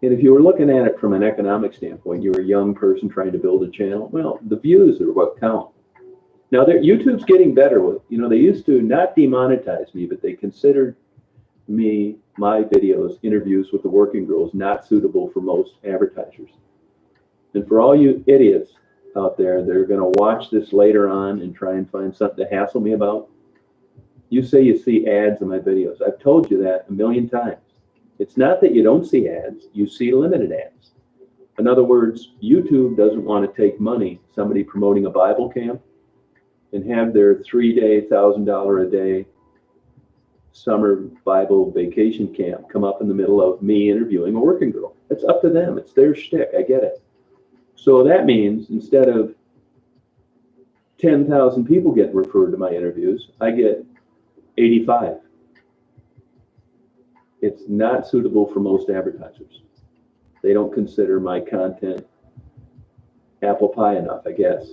And if you were looking at it from an economic standpoint, you're a young person trying to build a channel. Well, the views are what count. Now, YouTube's getting better with. You know, they used to not demonetize me, but they considered me, my videos, interviews with the working girls, not suitable for most advertisers. And for all you idiots out there that are going to watch this later on and try and find something to hassle me about. You say you see ads in my videos. I've told you that a million times. It's not that you don't see ads, you see limited ads. In other words, YouTube doesn't want to take money, somebody promoting a Bible camp, and have their 3-day, $1,000 a day summer Bible vacation camp come up in the middle of me interviewing a working girl. It's up to them. It's their shtick. I get it. So that means instead of 10,000 people get referred to my interviews, I get 85. It's not suitable for most advertisers. They don't consider my content apple pie enough, I guess.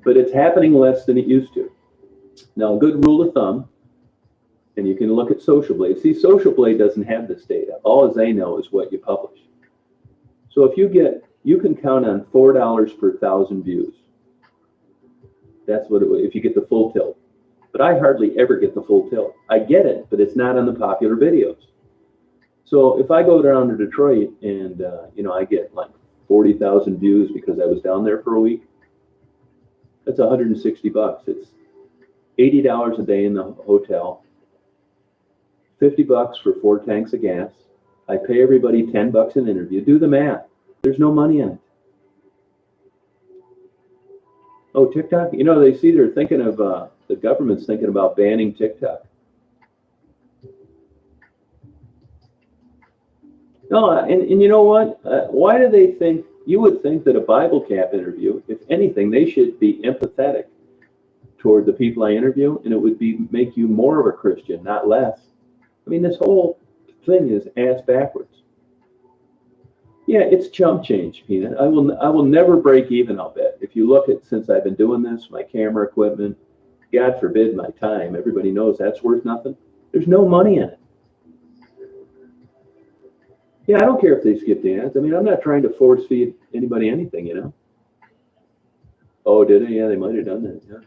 But it's happening less than it used to. Now, a good rule of thumb, and you can look at Social Blade. See, Social Blade doesn't have this data. All they know is what you publish. So if you can count on $4 per 1,000 views. That's what if you get the full tilt. But I hardly ever get the full tilt. I get it, but it's not on the popular videos. So if I go down to Detroit and I get like 40,000 views because I was down there for a week, that's $160. It's $80 a day in the hotel, $50 for 4 tanks of gas. I pay everybody $10 an interview. Do the math. There's no money in it. Oh, TikTok? They see they're thinking of, the government's thinking about banning TikTok. No, and you know what? Why do they think, you would think that a Bible camp interview, if anything, they should be empathetic toward the people I interview, and it would make you more of a Christian, not less. I mean, this whole thing is ass backwards. Yeah, it's chump change, Peanut. I will never break even, I'll bet. If you look at, since I've been doing this, my camera equipment, God forbid my time, everybody knows that's worth nothing. There's no money in it. Yeah, I don't care if they skip the ads. I mean, I'm not trying to force feed anybody anything. Oh, did they? Yeah, they might have done that, yeah.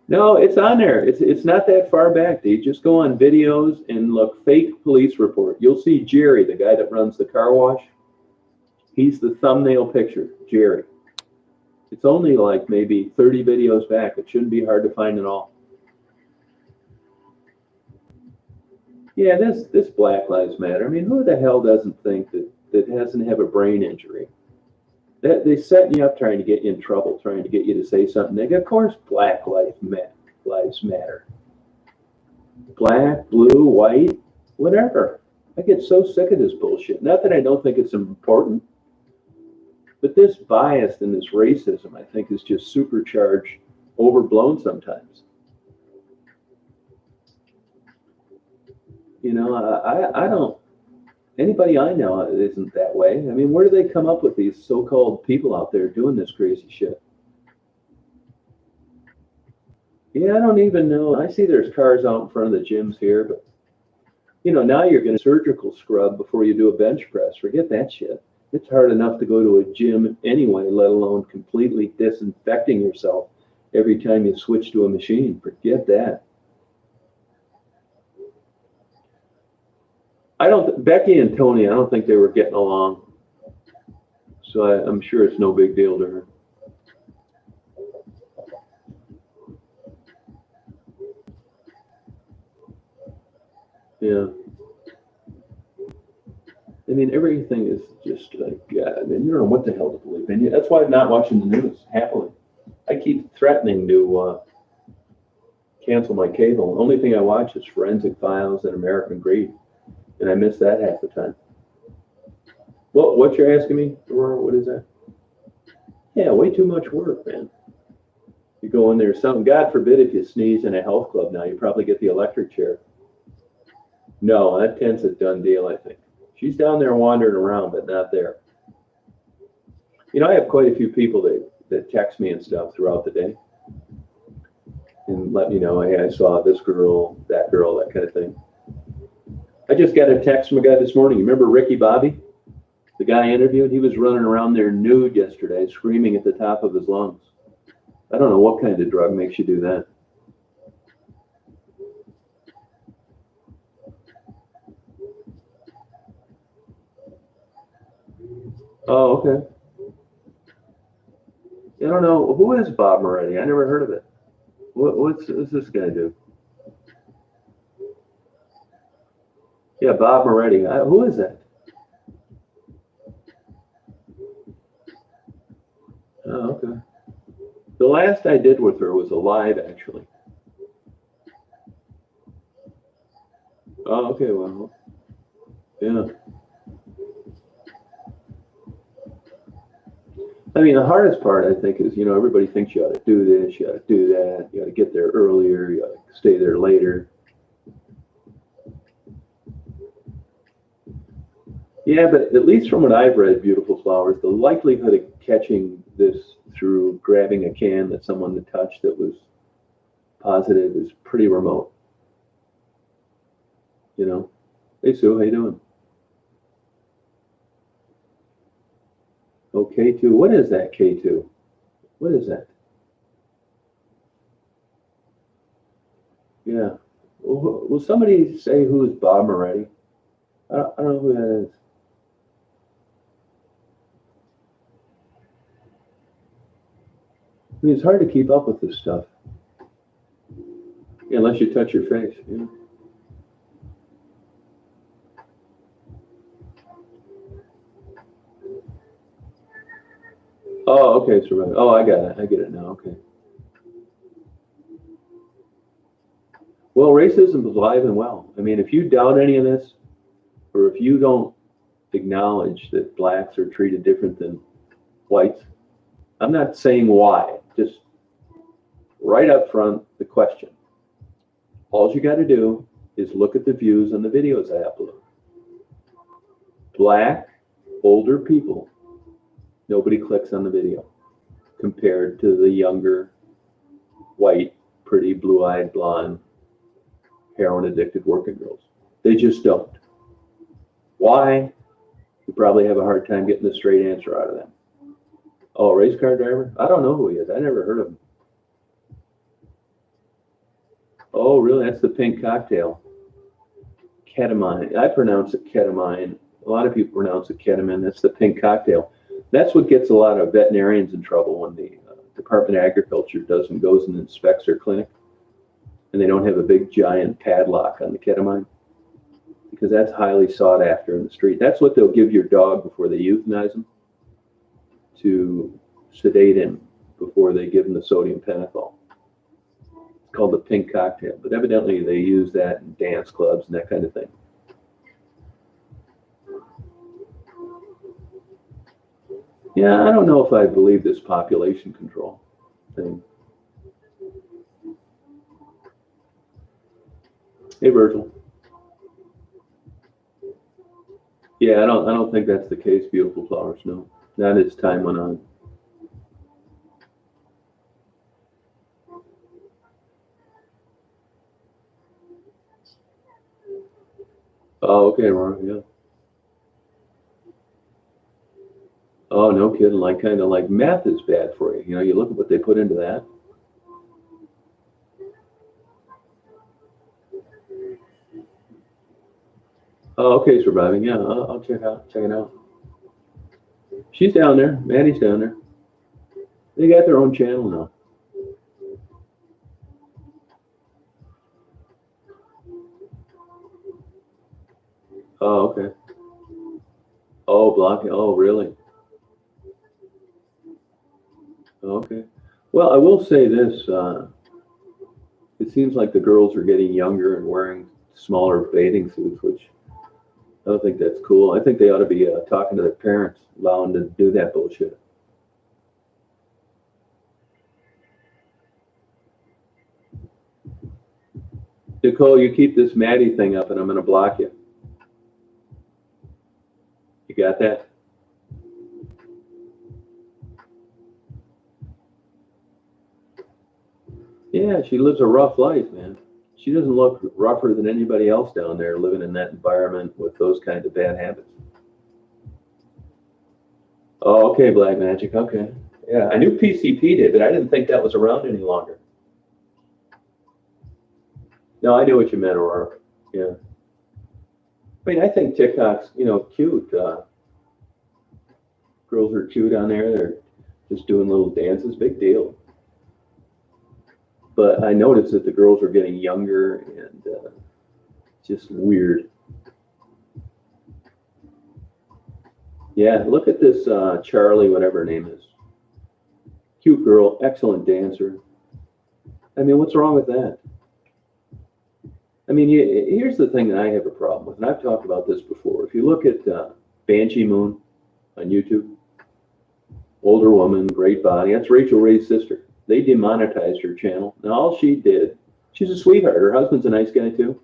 No, it's on there. It's not that far back. They just go on videos and look, fake police report. You'll see Jerry, the guy that runs the car wash. He's the thumbnail picture, Jerry. It's only like maybe 30 videos back. It shouldn't be hard to find at all. Yeah, this Black Lives Matter. I mean, who the hell doesn't think that doesn't have a brain injury? That they set you up trying to get you in trouble, trying to get you to say something negative. Of course, Black Lives Matter. Black, blue, white, whatever. I get so sick of this bullshit. Not that I don't think it's important, but this bias and this racism, I think, is just supercharged, overblown sometimes. I don't. Anybody I know isn't that way. I mean, where do they come up with these so-called people out there doing this crazy shit? Yeah, I don't even know. I see there's cars out in front of the gyms here, but now you're going to surgical scrub before you do a bench press. Forget that shit. It's hard enough to go to a gym anyway, let alone completely disinfecting yourself every time you switch to a machine. Forget that. Becky and Tony, I don't think they were getting along. So I'm sure it's no big deal to her. Yeah. I mean, everything is just like, God, and you don't know what the hell to believe in. That's why I'm not watching the news, happily. I keep threatening to cancel my cable. The only thing I watch is Forensic Files and American Greed, and I miss that half the time. Well, what you're asking me, Aurora, what is that? Yeah, way too much work, man. You go in there, something, God forbid if you sneeze in a health club now, you probably get the electric chair. No, that tent's a done deal, I think. She's down there wandering around, but not there. I have quite a few people that text me and stuff throughout the day and let me know, hey, I saw this girl, that kind of thing. I just got a text from a guy this morning. You remember Ricky Bobby? The guy I interviewed? He was running around there nude yesterday, screaming at the top of his lungs. I don't know what kind of drug makes you do that. Oh, okay. I don't know. Who is Bob Moretti? I never heard of it. What's this guy do? Yeah, Bob Moretti. Who is that? Oh, okay. The last I did with her was a live, actually. Oh, okay. Well, yeah. I mean, the hardest part, I think, is everybody thinks you ought to do this, you ought to do that, you ought to get there earlier, you ought to stay there later. Yeah, but at least from what I've read, Beautiful Flowers, the likelihood of catching this through grabbing a can that someone had touched that was positive is pretty remote. You know? Hey, Sue, how you doing? Oh, K2. What is that, K2? What is that? Yeah. Will somebody say who is Bob Moretti? I don't know who that is. I mean, it's hard to keep up with this stuff. Yeah, unless you touch your face. Yeah. Oh, okay, so right. Oh, I got it. I get it now. Okay. Well, racism is alive and well. I mean, if you doubt any of this, or if you don't acknowledge that blacks are treated different than whites, I'm not saying why. Just right up front, the question. All you got to do is look at the views on the videos I upload. Black, older people, nobody clicks on the video compared to the younger, white, pretty, blue-eyed, blonde, heroin-addicted working girls. They just don't. Why? You probably have a hard time getting a straight answer out of them. Oh, a race car driver? I don't know who he is. I never heard of him. Oh, really? That's the pink cocktail. Ketamine. I pronounce it ketamine. A lot of people pronounce it ketamine. That's the pink cocktail. That's what gets a lot of veterinarians in trouble when the Department of Agriculture goes and inspects their clinic, and they don't have a big giant padlock on the ketamine, because that's highly sought after in the street. That's what they'll give your dog before they euthanize him, to sedate him before they give him the sodium pentothal. It's called the pink cocktail, but evidently they use that in dance clubs and that kind of thing. Yeah, I don't know if I believe this population control thing. Hey, Virgil. Yeah, I don't think that's the case, Beautiful Flowers. No, not as time went on. Oh, okay, Ron. Yeah. Oh, no kidding. Like, kind of like meth is bad for you. You look at what they put into that. Oh, okay, surviving. Yeah, I'll check it out. She's down there. Maddie's down there. They got their own channel now. Oh, okay. Oh, blocking. Oh, really? Okay. Well, I will say this. It seems like the girls are getting younger and wearing smaller bathing suits, which I don't think that's cool. I think they ought to be talking to their parents, allowing them to do that bullshit. Nicole, you keep this Maddie thing up and I'm going to block you. You got that? Yeah, she lives a rough life, man. She doesn't look rougher than anybody else down there living in that environment with those kinds of bad habits. Oh, okay, Black Magic. Okay. Yeah, I knew PCP did, but I didn't think that was around any longer. No, I knew what you meant, Aurora. Yeah. I mean, I think TikTok's, cute. Girls are cute on there. They're just doing little dances. Big deal. But I noticed that the girls are getting younger and just weird. Yeah, look at this Charlie, whatever her name is. Cute girl, excellent dancer. I mean, what's wrong with that? I mean, here's the thing that I have a problem with, and I've talked about this before. If you look at Banshee Moon on YouTube, older woman, great body. That's Rachel Ray's sister. They demonetized her channel. Now, all she did, she's a sweetheart. Her husband's a nice guy, too.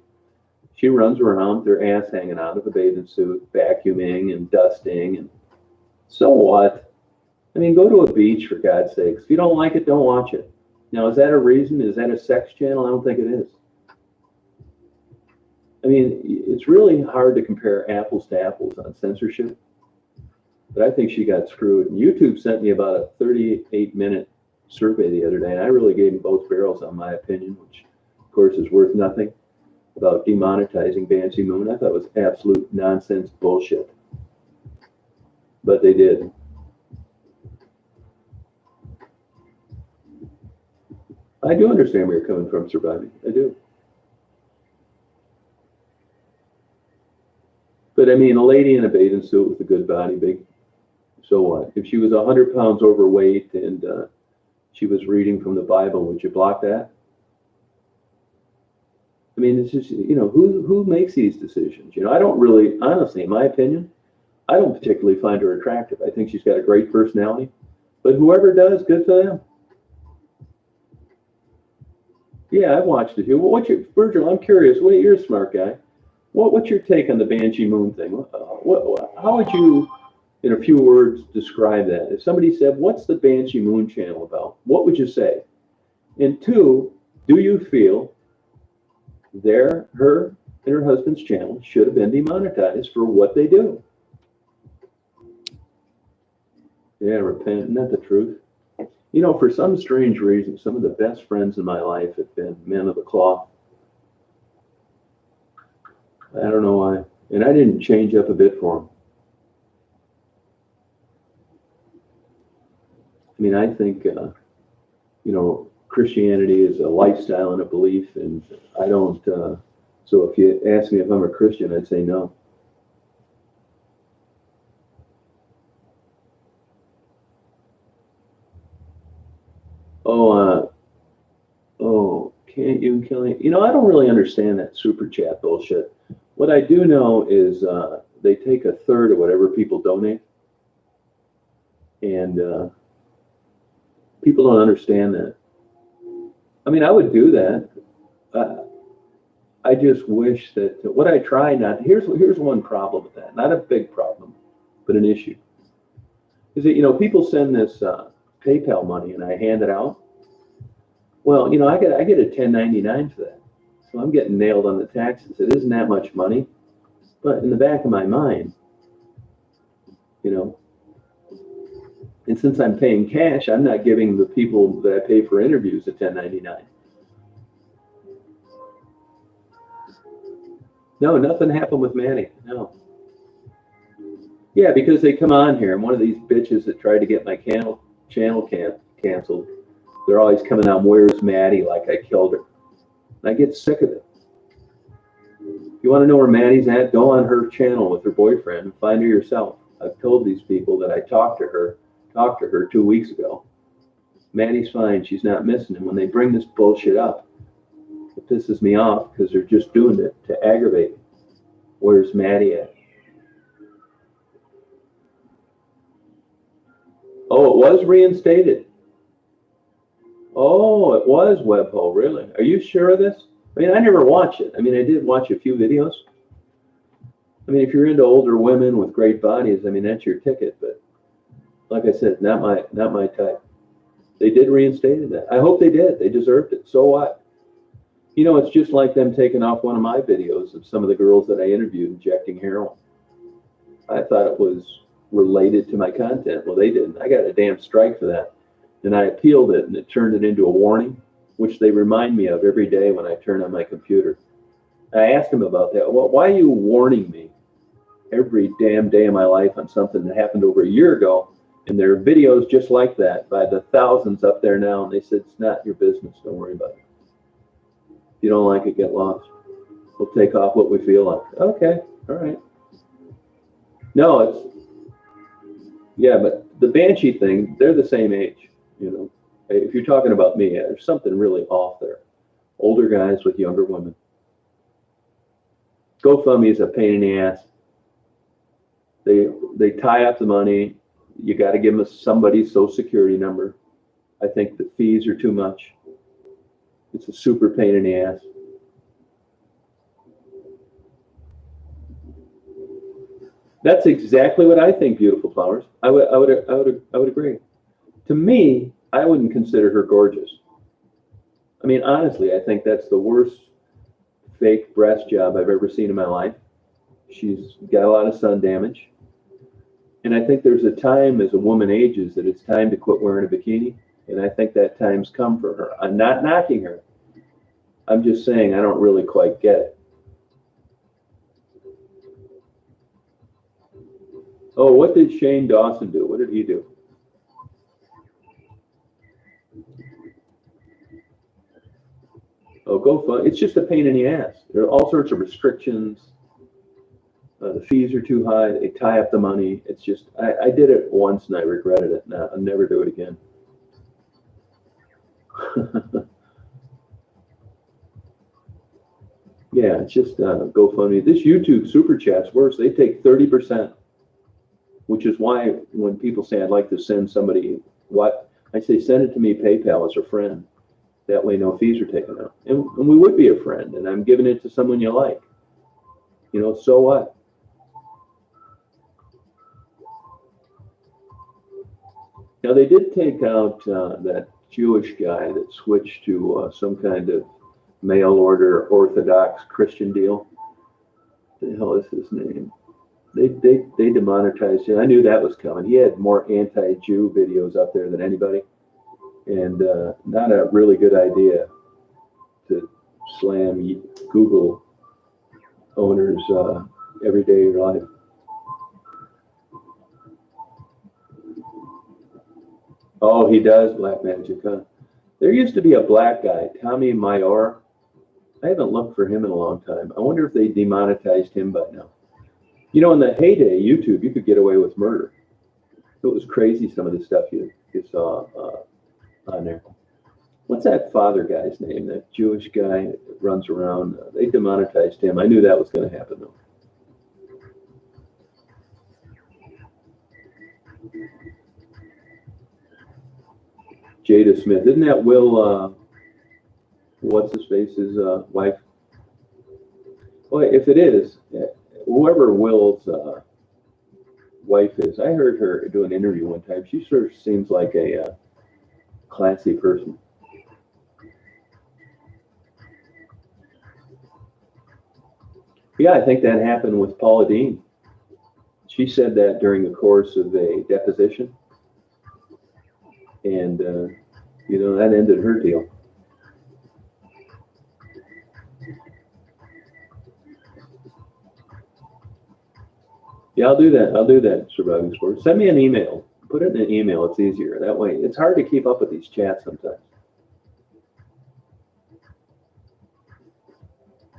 She runs around with her ass hanging out of a bathing suit, vacuuming and dusting. And so what? I mean, go to a beach, for God's sakes. If you don't like it, don't watch it. Now, is that a reason? Is that a sex channel? I don't think it is. I mean, it's really hard to compare apples to apples on censorship. But I think she got screwed. And YouTube sent me about a 38-minute survey the other day, and I really gave them both barrels on my opinion, which, of course, is worth nothing, about demonetizing Banshee Moon. I thought it was absolute nonsense bullshit. But they did. I do understand where you're coming from, Surviving. I do. But I mean, a lady in a bathing suit with a good body, big, so what? If she was 100 pounds overweight and she was reading from the Bible, would you block that? I mean, it's just, you know, who makes these decisions? You know, I don't really, honestly, in my opinion, I don't particularly find her attractive. I think she's got a great personality. But whoever does, good for them. Yeah, I've watched it too. Well, Virgil, I'm curious. You're a smart guy. What's your take on the Banshee Moon thing? How would you, in a few words, describe that? If somebody said, what's the Banshee Moon channel about? What would you say? And two, do you feel her and her husband's channel should have been demonetized for what they do? Yeah, repent. Isn't that the truth? You know, for some strange reason, some of the best friends in my life have been men of the cloth. I don't know why. And I didn't change up a bit for them. I mean, I think, you know, Christianity is a lifestyle and a belief, and I don't, so if you ask me if I'm a Christian, I'd say no. Can't you kill me? You know, I don't really understand that super chat bullshit. What I do know is they take a third of whatever people donate, and people don't understand that. I mean, I would do that. I just wish that what I try not. Here's one problem with that. Not a big problem, but an issue. Is that, you know, people send this PayPal money and I hand it out. Well, you know, I get a 1099 for that, so I'm getting nailed on the taxes. It isn't that much money, but in the back of my mind, you know, and since I'm paying cash, I'm not giving the people that I pay for interviews a 1099. No, nothing happened with Manny. No. Yeah, because they come on here, and one of these bitches that tried to get my channel canceled, they're always coming on, where's Maddie, like I killed her. And I get sick of it. You want to know where Maddie's at? Go on her channel with her boyfriend and find her yourself. I've told these people that I talked to her 2 weeks ago. Maddie's fine. She's not missing him. When they bring this bullshit up, it pisses me off because they're just doing it to aggravate me. Where's Maddie at? Oh, it was reinstated. Oh, it was Webhole, really? Are you sure of this? I mean, I never watch it. I mean, I did watch a few videos. I mean, if you're into older women with great bodies, I mean, that's your ticket. But like I said, not my type. They did reinstate that. I hope they did. They deserved it. So what? You know, it's just like them taking off one of my videos of some of the girls that I interviewed injecting heroin. I thought it was related to my content. Well, they didn't. I got a damn strike for that. And I appealed it, and it turned it into a warning, which they remind me of every day when I turn on my computer. I asked them about that. Well, why are you warning me every damn day of my life on something that happened over a year ago And there are videos just like that by the thousands up there now. And they said, it's not your business. Don't worry about it. If you don't like it, get lost. We'll take off what we feel like. Okay. All right. No, yeah, but the Banshee thing, they're the same age, you know. If you're talking about me, there's something really off there. Older guys with younger women. GoFundMe is a pain in the ass. They tie up the money. You got to give them somebody's social security number. I think the fees are too much. It's a super pain in the ass. That's exactly what I think, Beautiful Flowers. I would agree. To me, I wouldn't consider her gorgeous. I mean, honestly, I think that's the worst fake breast job I've ever seen in my life. She's got a lot of sun damage. And I think there's a time as a woman ages that it's time to quit wearing a bikini. And I think that time's come for her. I'm not knocking her. I'm just saying I don't really quite get it. Oh, what did Shane Dawson do? What did he do? Oh, GoFundMe. It's just a pain in the ass. There are all sorts of restrictions. The fees are too high. They tie up the money. It's just, I did it once and I regretted it. Now I'll never do it again. Yeah, it's just GoFundMe. This YouTube Super Chat's worse. They take 30%, which is why when people say I'd like to send somebody what, I say send it to me PayPal as a friend. That way no fees are taken out. And we would be a friend, and I'm giving it to someone you like. You know, so what? Now, they did take out that Jewish guy that switched to some kind of mail order Orthodox Christian deal. What the hell is his name? They demonetized him. I knew that was coming. He had more anti-Jew videos up there than anybody. And not a really good idea to slam Google owners' everyday life. Oh, he does black magic, huh? There used to be a black guy, Tommy Mayor. I haven't looked for him in a long time. I wonder if they demonetized him by now. You know, in the heyday of YouTube, you could get away with murder. It was crazy, some of the stuff you saw on there. What's that father guy's name? That Jewish guy that runs around. They demonetized him. I knew that was going to happen, though. Jada Smith. Isn't that Will, what's his face's wife? Well, if it is, whoever Will's wife is, I heard her do an interview one time. She sort of seems like a classy person. Yeah, I think that happened with Paula Deen. She said that during the course of a deposition. And, you know, that ended her deal. Yeah, I'll do that. I'll do that, Surviving Sports. Send me an email. Put it in an email. It's easier. That way, it's hard to keep up with these chats sometimes.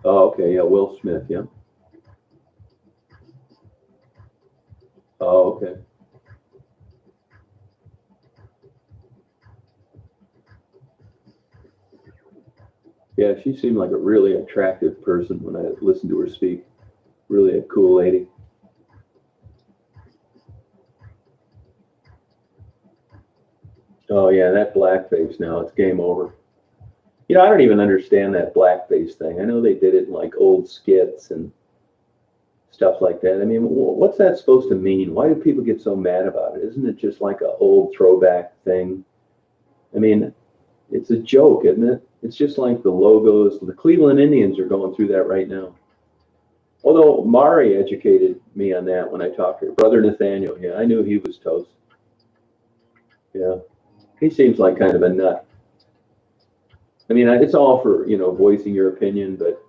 Oh, okay. Yeah, Will Smith. Yeah. Oh, okay. Yeah, she seemed like a really attractive person when I listened to her speak. Really a cool lady. Oh, yeah, that blackface now, it's game over. You know, I don't even understand that blackface thing. I know they did it in like old skits and stuff like that. I mean, what's that supposed to mean? Why do people get so mad about it? Isn't it just like an old throwback thing? I mean, it's a joke, isn't it? It's just like the logos. The Cleveland Indians are going through that right now. Although Mari educated me on that when I talked to her. Brother Nathaniel, yeah, I knew he was toast. Yeah, he seems like kind of a nut. I mean, it's all for, you know, voicing your opinion, but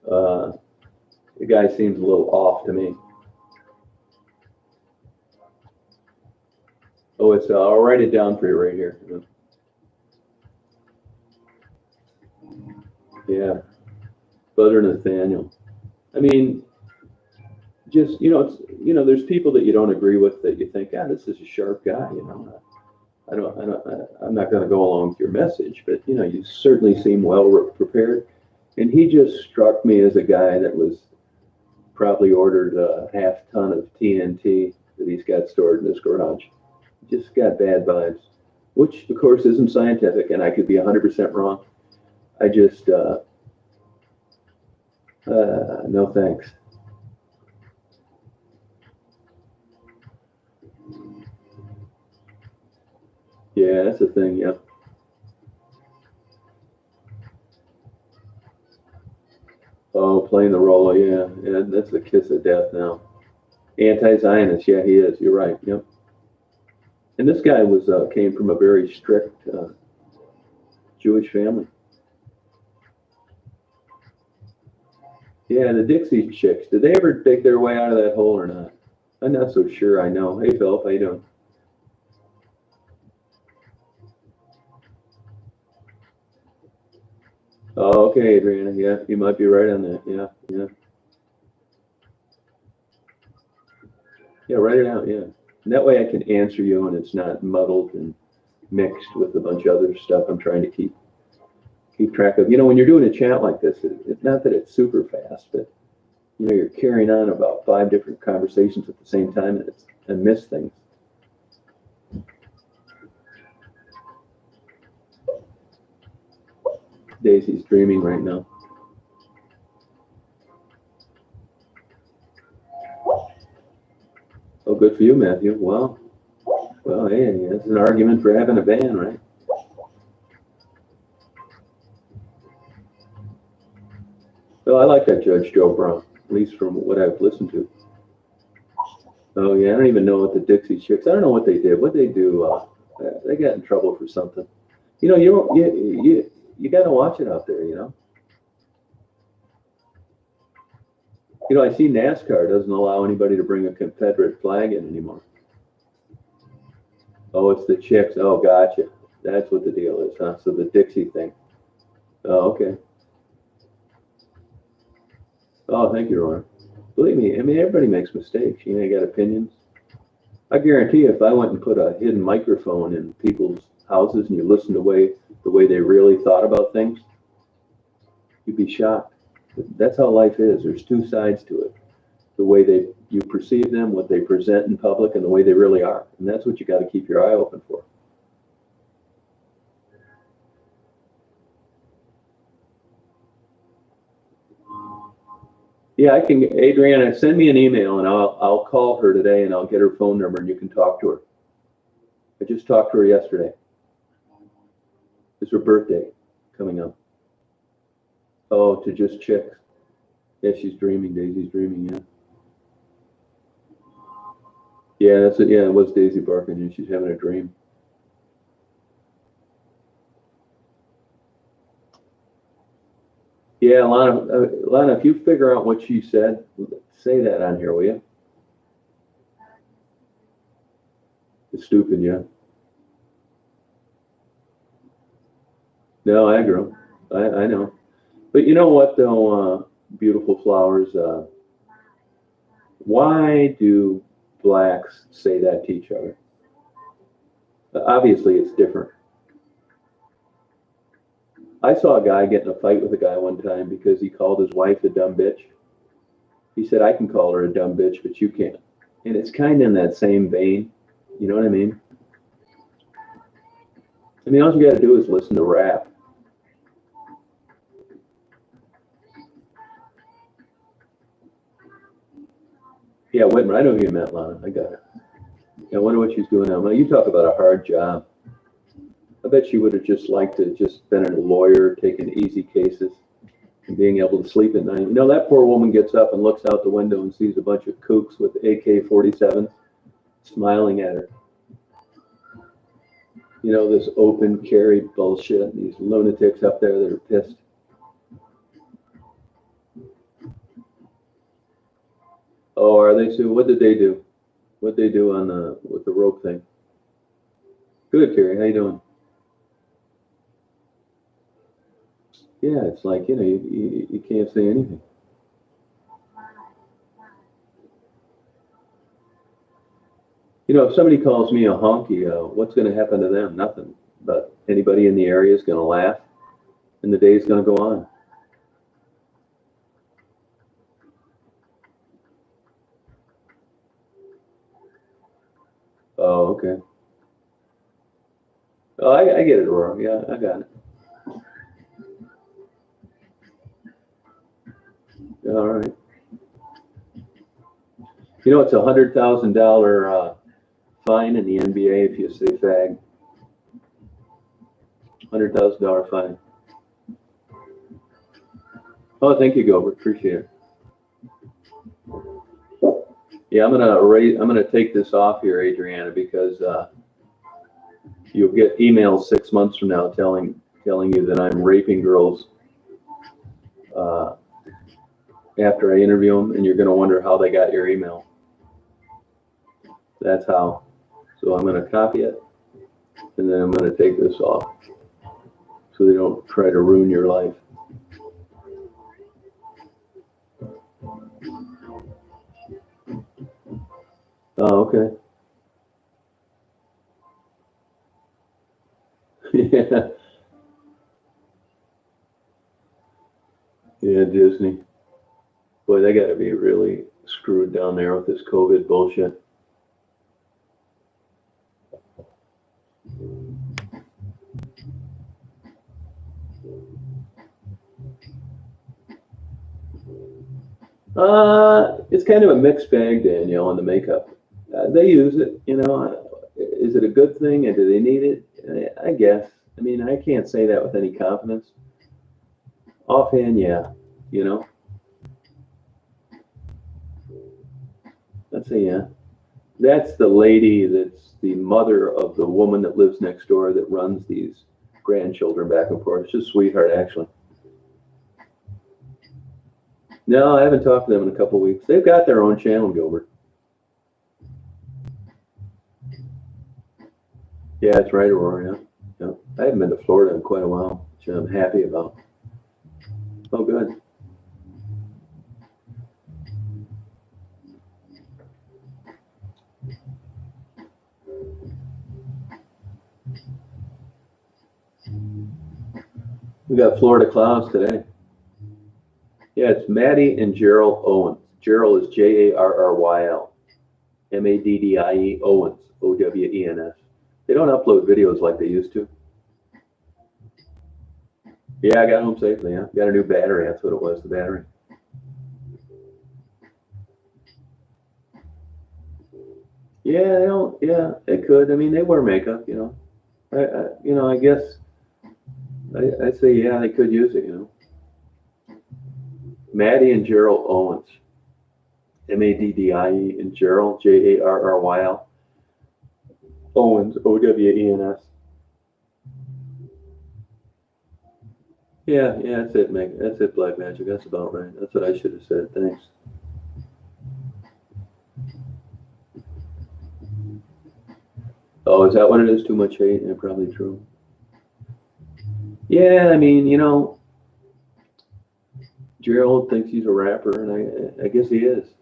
the guy seems a little off to me. Oh, it's, I'll write it down for you right here. Yeah, Brother Nathaniel. I mean, just, it's, there's people that you don't agree with that you think, this is a sharp guy, I'm not going to go along with your message, but you certainly seem well prepared. And he just struck me as a guy that was probably ordered a half ton of TNT that he's got stored in his garage. Just got bad vibes, which of course isn't scientific, and I could be 100% wrong. I just, no thanks. Yeah, that's the thing, yeah. Oh, playing the role, yeah, that's the kiss of death now. Anti-Zionist, yeah, he is. You're right. Yep. And this guy was came from a very strict Jewish family. Yeah, the Dixie Chicks. Did they ever dig their way out of that hole or not? I'm not so sure. I know. Hey, Philip, how you doing? Oh, okay, Adriana. Yeah, you might be right on that. Yeah, yeah, yeah. Write it out. Yeah, and that way I can answer you, and it's not muddled and mixed with a bunch of other stuff I'm trying to keep track of. When you're doing a chat like this, it's not that it's super fast, but you're carrying on about 5 different conversations at the same time, and miss things. Daisy's dreaming right now. Oh, good for you, Matthew. Wow. Well, hey, that's an argument for having a van, right? Well, I like that Judge Joe Brown, at least from what I've listened to. Oh, yeah, I don't even know what the Dixie Chicks, I don't know what they did. What they do, they got in trouble for something. You got to watch it out there. I see NASCAR doesn't allow anybody to bring a Confederate flag in anymore. Oh, it's the Chicks. Oh, gotcha. That's what the deal is, huh? So the Dixie thing. Oh, okay. Oh, thank you, Ron. Believe me, I mean, everybody makes mistakes. You got opinions. I guarantee you, if I went and put a hidden microphone in people's houses and you listened to the way they really thought about things, you'd be shocked. That's how life is. There's 2 sides to it. The way you perceive them, what they present in public, and the way they really are. And that's what you got to keep your eye open for. Yeah, I can. Adriana, send me an email and I'll call her today and I'll get her phone number and you can talk to her. I just talked to her yesterday. It's her birthday coming up. Oh, to just chicks. Yeah, she's dreaming. Daisy's dreaming. Yeah. Yeah, that's it. Yeah, it was Daisy barking and she's having a dream. Yeah, Lana, if you figure out what she said, say that on here, will you? It's stupid, yeah. No, I agree. I know. But you know what, though, beautiful flowers, why do blacks say that to each other? Obviously, it's different. I saw a guy get in a fight with a guy one time because he called his wife a dumb bitch. He said, I can call her a dumb bitch, but you can't. And it's kind of in that same vein. You know what I mean? I mean, all you got to do is listen to rap. Yeah, Whitmer, I know who you meant, Lana. I got it. I wonder what she's doing now. Well, you talk about a hard job. I bet she would have just liked to just been a lawyer, taking easy cases, and being able to sleep at night. That poor woman gets up and looks out the window and sees a bunch of kooks with AK-47s smiling at her. This open carry bullshit, these lunatics up there that are pissed. Oh, are they, Sue? What did they do? What did they do with the rope thing? Good, Terry. How you doing? Yeah, it's like, you can't say anything. If somebody calls me a honky, what's going to happen to them? Nothing. But anybody in the area is going to laugh, and the day's going to go on. Oh, okay. Oh, I get it, Aurora. Yeah, I got it. All right. It's $100,000 fine in the NBA if you say fag. $100,000 fine. Oh, thank you, Gilbert. Appreciate it. Yeah, I'm gonna take this off here, Adriana, because you'll get emails 6 months from now telling you that I'm raping girls after I interview them, and you're gonna wonder how they got your email. That's how. So I'm gonna copy it, and then I'm gonna take this off, so they don't try to ruin your life. Oh, okay. Yeah. Yeah, Disney. Boy, they got to be really screwed down there with this COVID bullshit. It's kind of a mixed bag, Danielle, on the makeup. They use it, Is it a good thing, and do they need it? I guess. I mean, I can't say that with any confidence. Offhand, yeah. I'd say yeah. That's the lady that's the mother of the woman that lives next door that runs these grandchildren back and forth. She's a sweetheart, actually. No, I haven't talked to them in a couple of weeks. They've got their own channel, Gilbert. Yeah, that's right, Aurora. Yeah. I haven't been to Florida in quite a while, which I'm happy about. Oh, good. We got Florida clouds today. Yeah, it's Maddie and Gerald Owens. Gerald is Jarryl. Maddie Owens, Owens. They don't upload videos like they used to. Yeah, I got home safely. Yeah, got a new battery. That's what it was, the battery. Yeah, they don't. Yeah, they could. I mean, they wear makeup. I guess I'd say yeah, they could use it. Maddie and Gerald Owens, Maddie and Gerald Jarryl. Owens, Owens. Yeah, that's it, Meg. That's it, Black Magic. That's about right. That's what I should have said. Thanks. Oh, is that what it is? Too much hate? Yeah, probably true. Yeah, I mean, Gerald thinks he's a rapper, and I guess he is.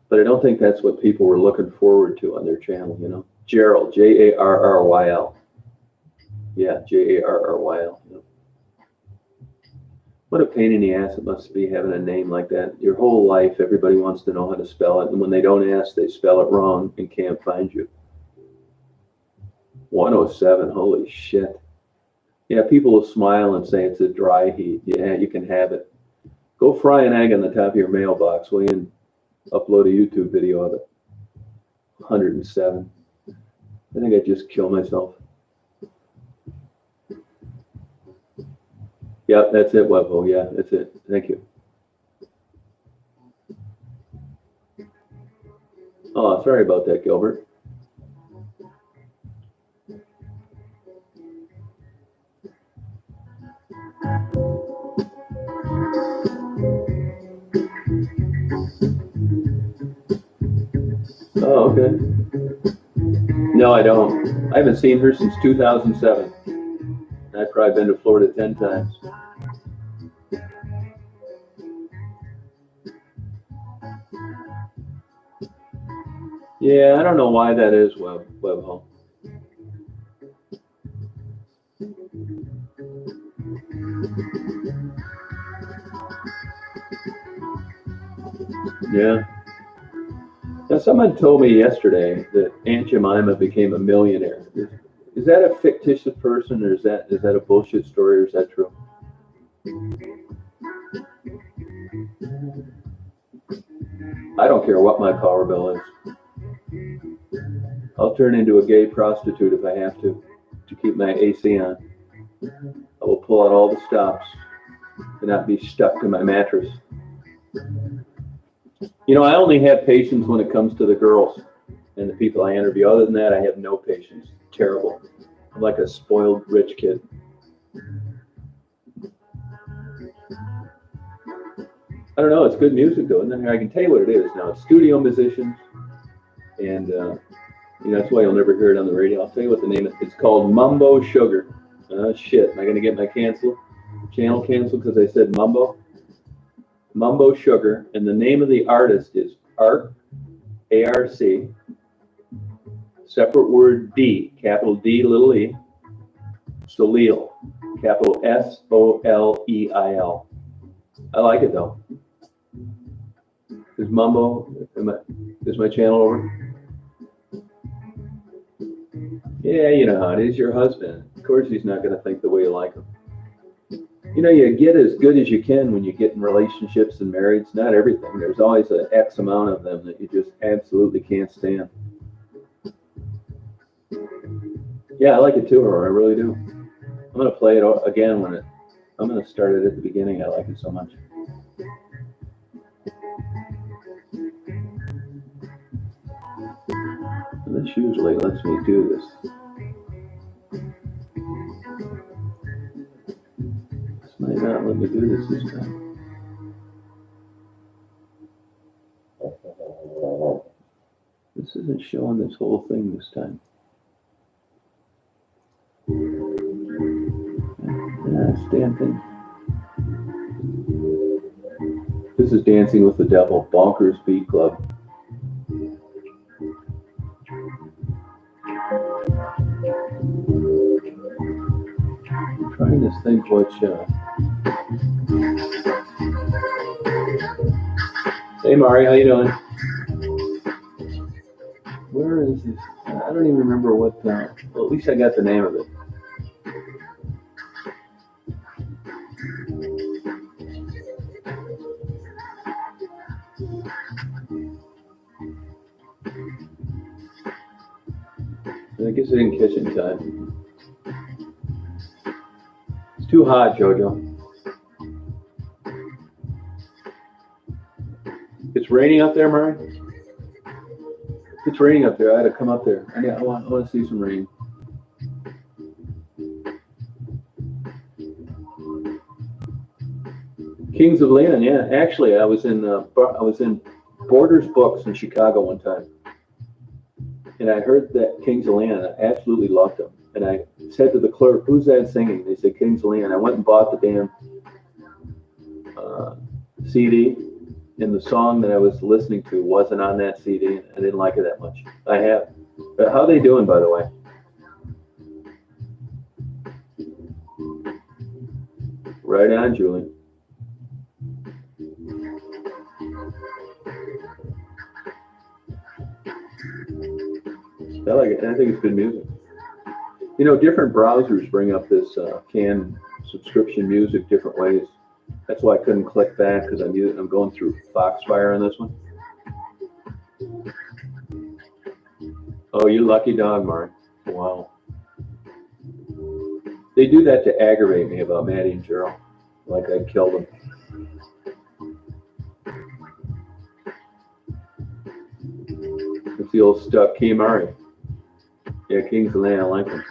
But I don't think that's what people were looking forward to on their channel, Gerald, Jarryl. Yeah, Jarryl. What a pain in the ass it must be having a name like that. Your whole life, everybody wants to know how to spell it, and when they don't ask, they spell it wrong and can't find you. 107, holy shit. Yeah, people will smile and say it's a dry heat. Yeah, you can have it. Go fry an egg on the top of your mailbox, will you, and upload a YouTube video of it. 107. I think I'd just kill myself. Yep, that's it, Webbo. Yeah, that's it. Thank you. Oh, sorry about that, Gilbert. Oh, okay. No, I don't. I haven't seen her since 2007. I've probably been to Florida 10 times. Yeah, I don't know why that is, Webhole. Yeah. Now, someone told me yesterday that Aunt Jemima became a millionaire. Is that a fictitious person, or is that a bullshit story, or is that true? I don't care what my power bill is. I'll turn into a gay prostitute if I have to keep my AC on. I will pull out all the stops and not be stuck to my mattress. You know, I only have patience when it comes to the girls and the people I interview. Other than that, I have no patience. Terrible. I'm like a spoiled rich kid. I don't know. It's good music though, and I can tell you what it is now. It's studio musicians, and that's why you'll never hear it on the radio. I'll tell you what the name is. It's called Mumbo Sugar. Shit. Am I gonna get my channel canceled because I said Mumbo? Mumbo Sugar, and the name of the artist is Arc, A-R-C, separate word D, capital D, little e, Soleil, capital S-O-L-E-I-L. I like it though. Is Mumbo, is my channel over? Yeah, you know how it is, your husband. Of course he's not going to think the way you like him. You know, you get as good as you can when you get in relationships and marrieds. Not everything. There's always an X amount of them that you just absolutely can't stand. Yeah, I like it too, or I really do. I'm going to play it again I'm going to start it at the beginning. I like it so much. And this usually lets me do this. This might not let me do this time. This isn't showing this whole thing this time. Yeah, damn thing. This is Dancing with the Devil, Bonkers Beat Club. I'm trying to think what. Hey Mari, how you doing? Where is this? I don't even remember what. Well, at least I got the name of it. I guess I didn't catch it in time. It's too hot, Jojo. It's raining up there, Murray? It's raining up there. I had to come up there. I want to see some rain. Kings of Leon, yeah. Actually, I was in Borders Books in Chicago one time, and I heard that Kings of Leon. I absolutely loved them, and I said to the clerk, "Who's that singing?" They said Kings of Leon. I went and bought the damn CD, and the song that I was listening to wasn't on that CD. I didn't like it that much. I have. But how are they doing, by the way? Right on, Julie. I like it. I think it's good music. You know, different browsers bring up this canned subscription music different ways. That's why I couldn't click that, because I'm going through Foxfire on this one. Oh, you lucky dog, Mark. Wow. They do that to aggravate me about Maddie and Gerald. Like I killed them. It's the old stuck Kimari. Yeah, Kings of Land, I like them.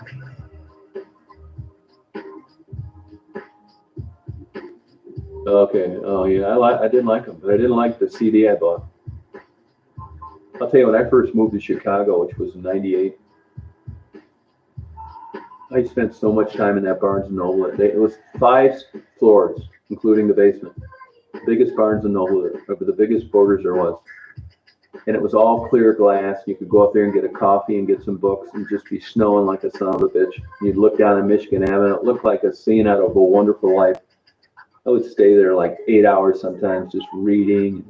Okay. Oh yeah, I didn't like them, but I didn't like the CD I bought. I'll tell you, when I first moved to Chicago, which was in '98, I spent so much time in that Barnes and Noble. It was 5 floors, including the basement. Biggest Barnes and Noble, the biggest Borders there was. And it was all clear glass. You could go up there and get a coffee and get some books and just be snowing like a son of a bitch. You'd look down at Michigan Avenue. It looked like a scene out of A Wonderful Life. I would stay there like 8 hours sometimes, just reading,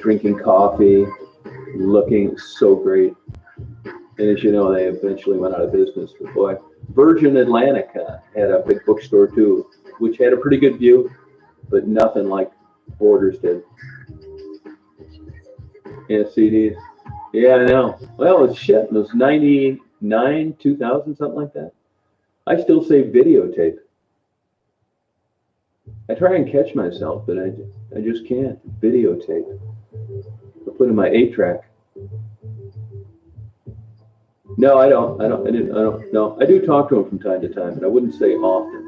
drinking coffee, looking. It was so great. And as you know, they eventually went out of business. But boy, Virgin Atlantic had a big bookstore too, which had a pretty good view, but nothing like Borders did. Yeah, CDs. Yeah, I know. Well, it's shit. It was 99, 2000, something like that. I still save videotape. I try and catch myself, but I just can't. Videotape. I put in my 8-track. No, I don't. No, I do talk to him from time to time, but I wouldn't say often.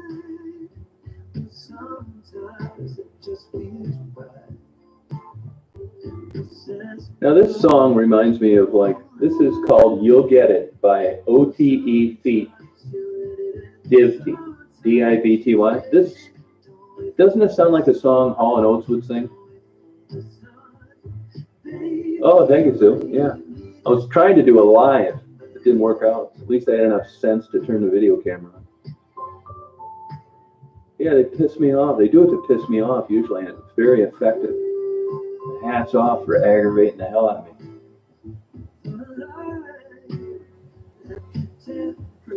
Now this song reminds me of this is called You'll Get It by OTE Feet. Divty. D-I-V-T-Y. Doesn't it sound like a song Hall & Oates would sing? Oh, thank you, Sue. Yeah. I was trying to do a live. It didn't work out. At least I had enough sense to turn the video camera on. Yeah, they piss me off. They do it to piss me off usually, and it's very effective. Hats off for aggravating the hell out of me.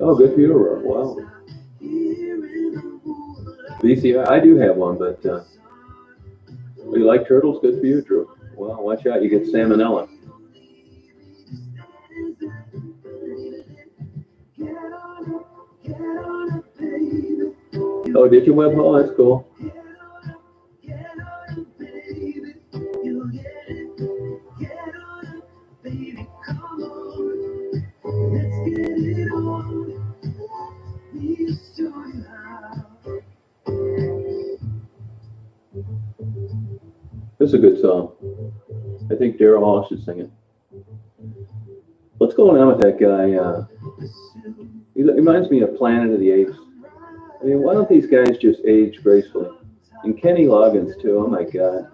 Oh, good for you, Aurora. Wow. VCR, I do have one, but you like turtles? Good for you, Drew. Well, watch out, you get salmonella. Oh, did you web haul? That's cool. This is a good song. I think Daryl Hall should sing it. What's going on with that guy? He reminds me of Planet of the Apes. I mean, why don't these guys just age gracefully? And Kenny Loggins, too. Oh, my God.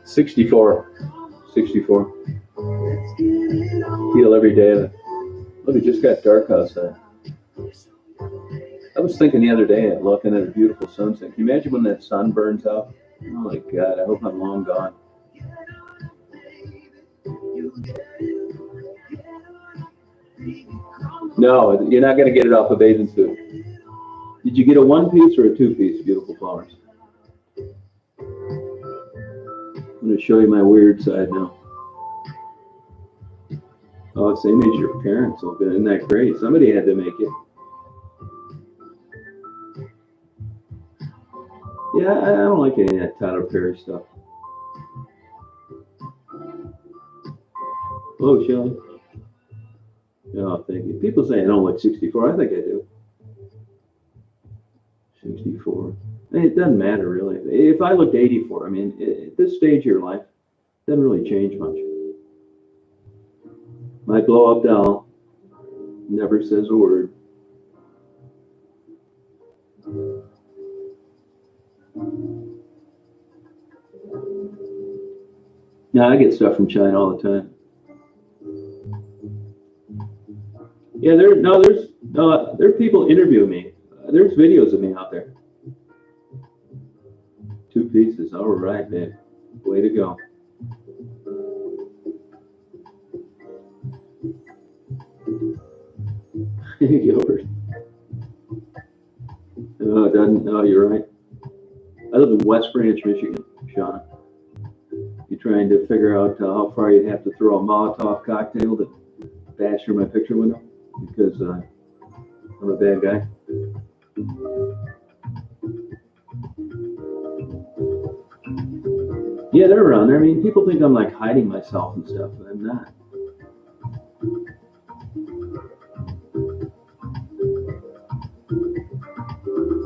'64. Feel every day of it. Look, it just got dark outside. I was thinking the other day, looking at a beautiful sunset. Can you imagine when that sun burns out? Oh my God, I hope I'm long gone. No, you're not going to get it off a bathing suit. Did you get a 1-piece or a 2-piece, beautiful flowers? I'm going to show you my weird side now. Oh, it's same as your parents. Isn't that great? Somebody had to make it. Yeah, I don't like any of that Tyler Perry stuff. Oh, Shelley. Oh, thank you. People say I don't like 64. I think I do. 64. I mean, it doesn't matter, really. If I looked 84, I mean, at this stage of your life, it doesn't really change much. My blow-up doll never says a word. No, I get stuff from China all the time. Yeah, there are people interviewing me. There's videos of me out there. 2 pieces. All right, man. Way to go. Gilbert. No, it doesn't. No, you're right. I live in West Branch, Michigan, Shauna. You're trying to figure out how far you'd have to throw a Molotov cocktail to bash through my picture window because I'm a bad guy. Yeah, they're around there. I mean, people think I'm like hiding myself and stuff, but I'm not.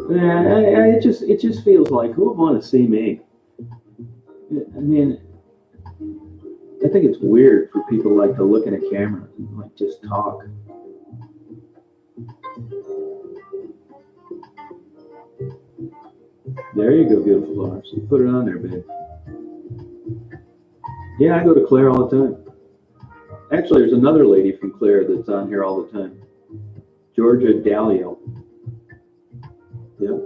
Yeah, it just feels like who would want to see me? I mean, I think it's weird for people like to look in a camera and like just talk. There you go, beautiful flowers. Put it on there, babe. Yeah, I go to Claire all the time. Actually, there's another lady from Claire that's on here all the time. Georgia Dalio. Yeah.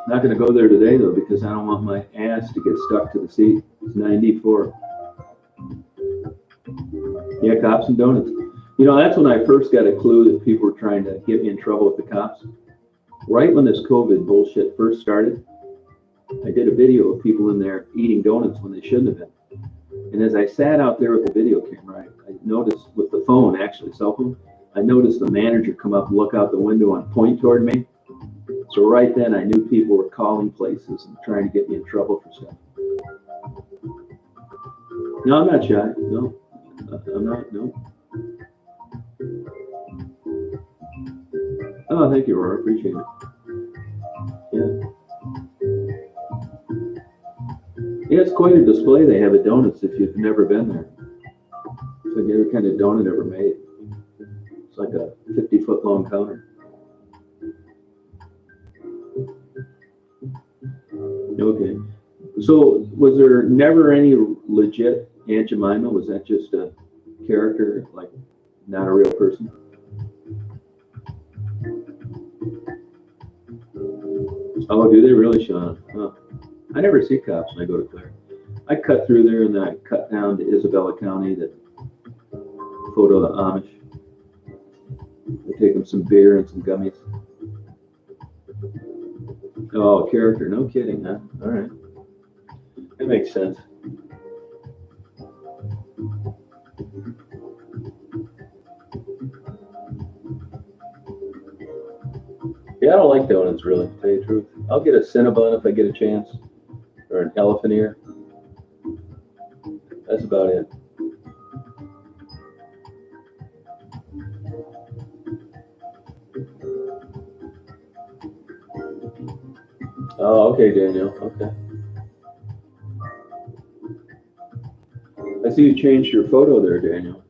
Not going to go there today though because I don't want my ass to get stuck to the seat. It's 94. Yeah, cops and donuts. You know, that's when I first got a clue that people were trying to get me in trouble with the cops. Right when this COVID bullshit first started, I did a video of people in there eating donuts when they shouldn't have been. And as I sat out there with the video camera, I noticed with the phone, actually, cell phone, I noticed the manager come up and look out the window and point toward me. So right then I knew people were calling places and trying to get me in trouble for stuff. No, I'm not shy. No, I'm not. No. Oh, thank you, Rory. Appreciate it. Yeah. Yeah, it's quite a display they have at Donuts if you've never been there. It's like every kind of donut ever made. It's like a 50-foot long counter. Okay. So was there never any legit Aunt Jemima? Was that just a character, like not a real person? Oh, do they really, Sean? Huh. I never see cops when I go to Claire. I cut through there and then I cut down to Isabella County, that photo of the Amish. I take them some beer and some gummies. Oh, character, no kidding, huh? All right. That makes sense. Yeah, I don't like donuts, really, to tell you the truth. I'll get a Cinnabon if I get a chance, or an elephant ear. That's about it. Oh, okay, Daniel. Okay. I see you changed your photo there, Daniel.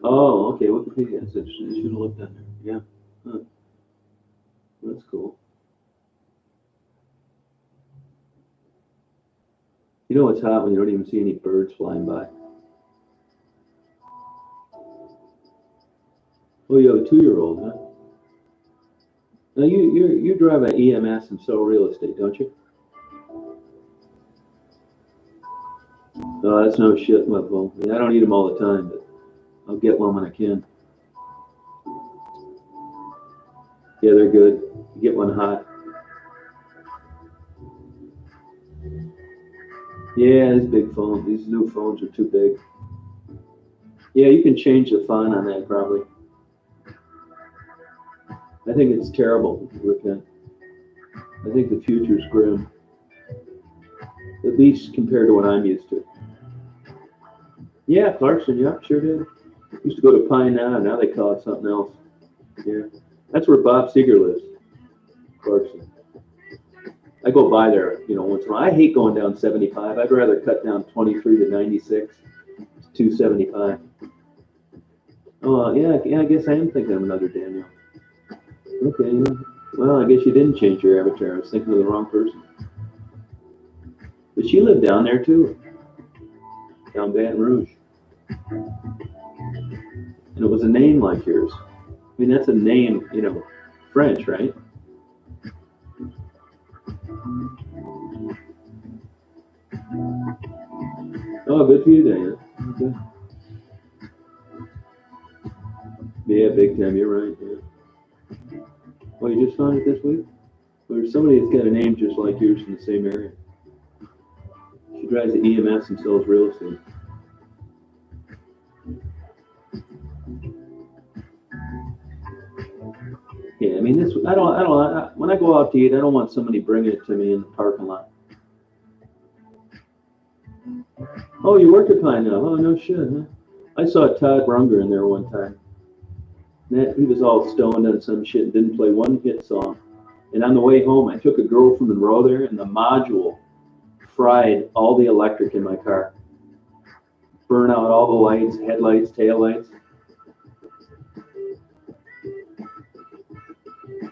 Oh, okay. Wikipedia. I should have looked at there. Yeah. Huh. That's cool. You know what's hot when you don't even see any birds flying by? Oh, you have a 2-year-old, huh? Now you drive an EMS and sell real estate, don't you? Oh, that's no shit, well, I don't eat them all the time, but I'll get one when I can. Yeah, they're good. You get one hot. Yeah, these big phones, these new phones are too big. Yeah, you can change the font on that probably. I think it's terrible, Repent. I think the future's grim. At least compared to what I'm used to. Yeah, Clarkson, yeah, sure did. Used to go to Pine now they call it something else. Yeah. That's where Bob Seger lives, Clarkson. I go by there, once in a while. I hate going down 75. I'd rather cut down 23 to 96 to 275. Oh, yeah, I guess I am thinking of another Daniel. Okay, well, I guess you didn't change your avatar. I was thinking of the wrong person. But she lived down there too, down Baton Rouge. And it was a name like yours. I mean, that's a name, French, right? Oh, good for you, Dana. Okay. Yeah, big time. You're right. Yeah. Well, you just found it this week? Well, there's somebody that's got a name just like yours from the same area. She drives the EMS and sells real estate. I mean, this, when I go out to eat, I don't want somebody bringing it to me in the parking lot. Oh, you work at Pine now? Oh, no shit, huh? I saw Todd Brunger in there one time. He was all stoned on some shit and didn't play one hit song. And on the way home, I took a girl from Monroe there, and the module fried all the electric in my car. Burn out all the lights, headlights, taillights.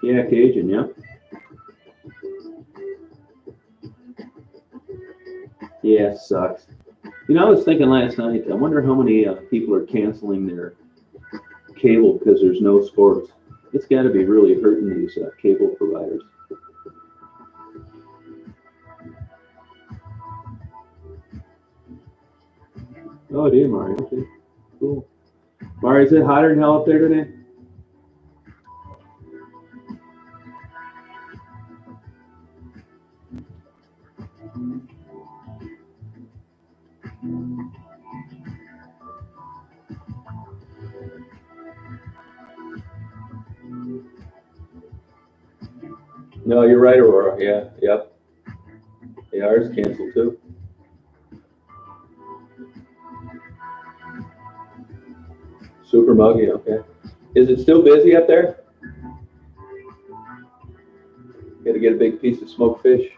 Yeah, Cajun, yeah. Yeah, sucks. You know, I was thinking last night, I wonder how many people are canceling their cable because there's no sports. It's got to be really hurting these cable providers. Oh, it is, Mario. Okay, cool. Mario, is it hotter than hell up there today? No, you're right, Aurora. Yeah, yep. Yeah, ours canceled too. Super muggy, okay. Is it still busy up there? Got to get a big piece of smoked fish.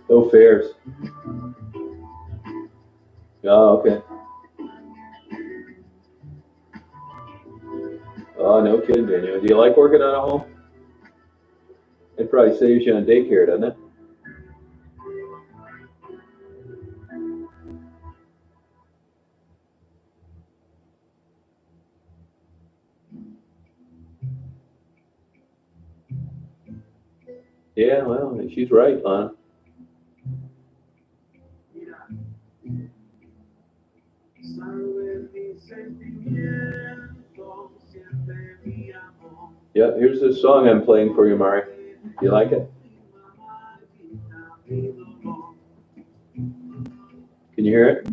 No fares. Oh, okay. Oh, no kidding, Daniel. Do you like working out of home? It probably saves you on daycare, doesn't it? Yeah, well, she's right, Lana. Yeah, here's this song I'm playing for you, Mari. You like it? Can you hear it?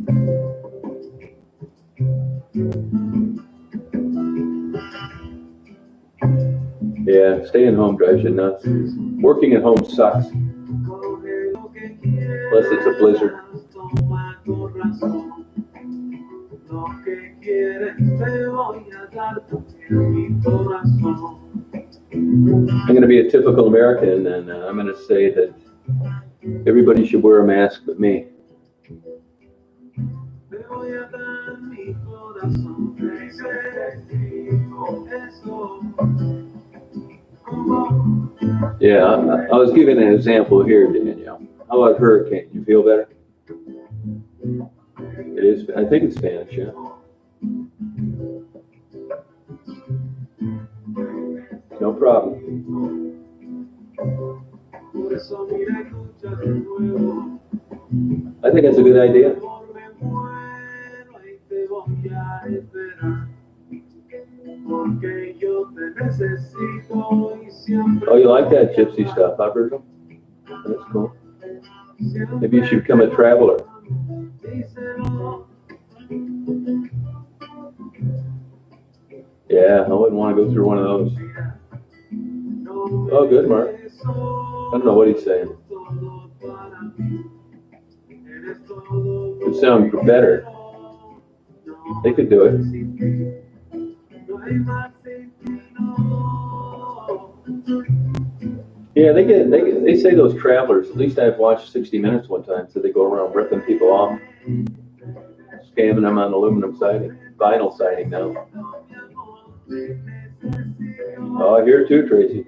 Yeah, staying home drives you nuts. Working at home sucks. Unless it's a blizzard. I'm going to be a typical American, and I'm going to say that everybody should wear a mask but me. Yeah, I was giving an example here, Danielle. How about hurricane? You feel better? It is. I think it's Spanish, yeah. No problem. I think that's a good idea. Oh, you like that gypsy stuff, huh, Virgil? That's cool. Maybe you should become a traveler. Yeah, I wouldn't want to go through one of those. Oh, good, Mark. I don't know what he's saying. It would sound better. They could do it. Yeah, they say those travelers, at least I've watched 60 Minutes one time, so they go around ripping people off, scamming them on aluminum siding, vinyl siding now. Oh, I hear it too, Tracy.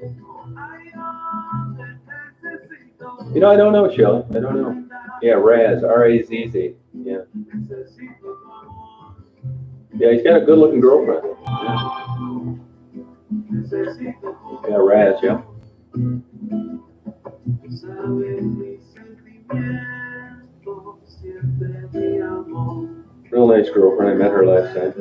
You know, I don't know, Shelley. I don't know. Yeah, Raz, R-A-Z-Z. Yeah. Yeah, he's got a good-looking girlfriend. Yeah, Raz, yeah. Real nice girlfriend. I met her last time.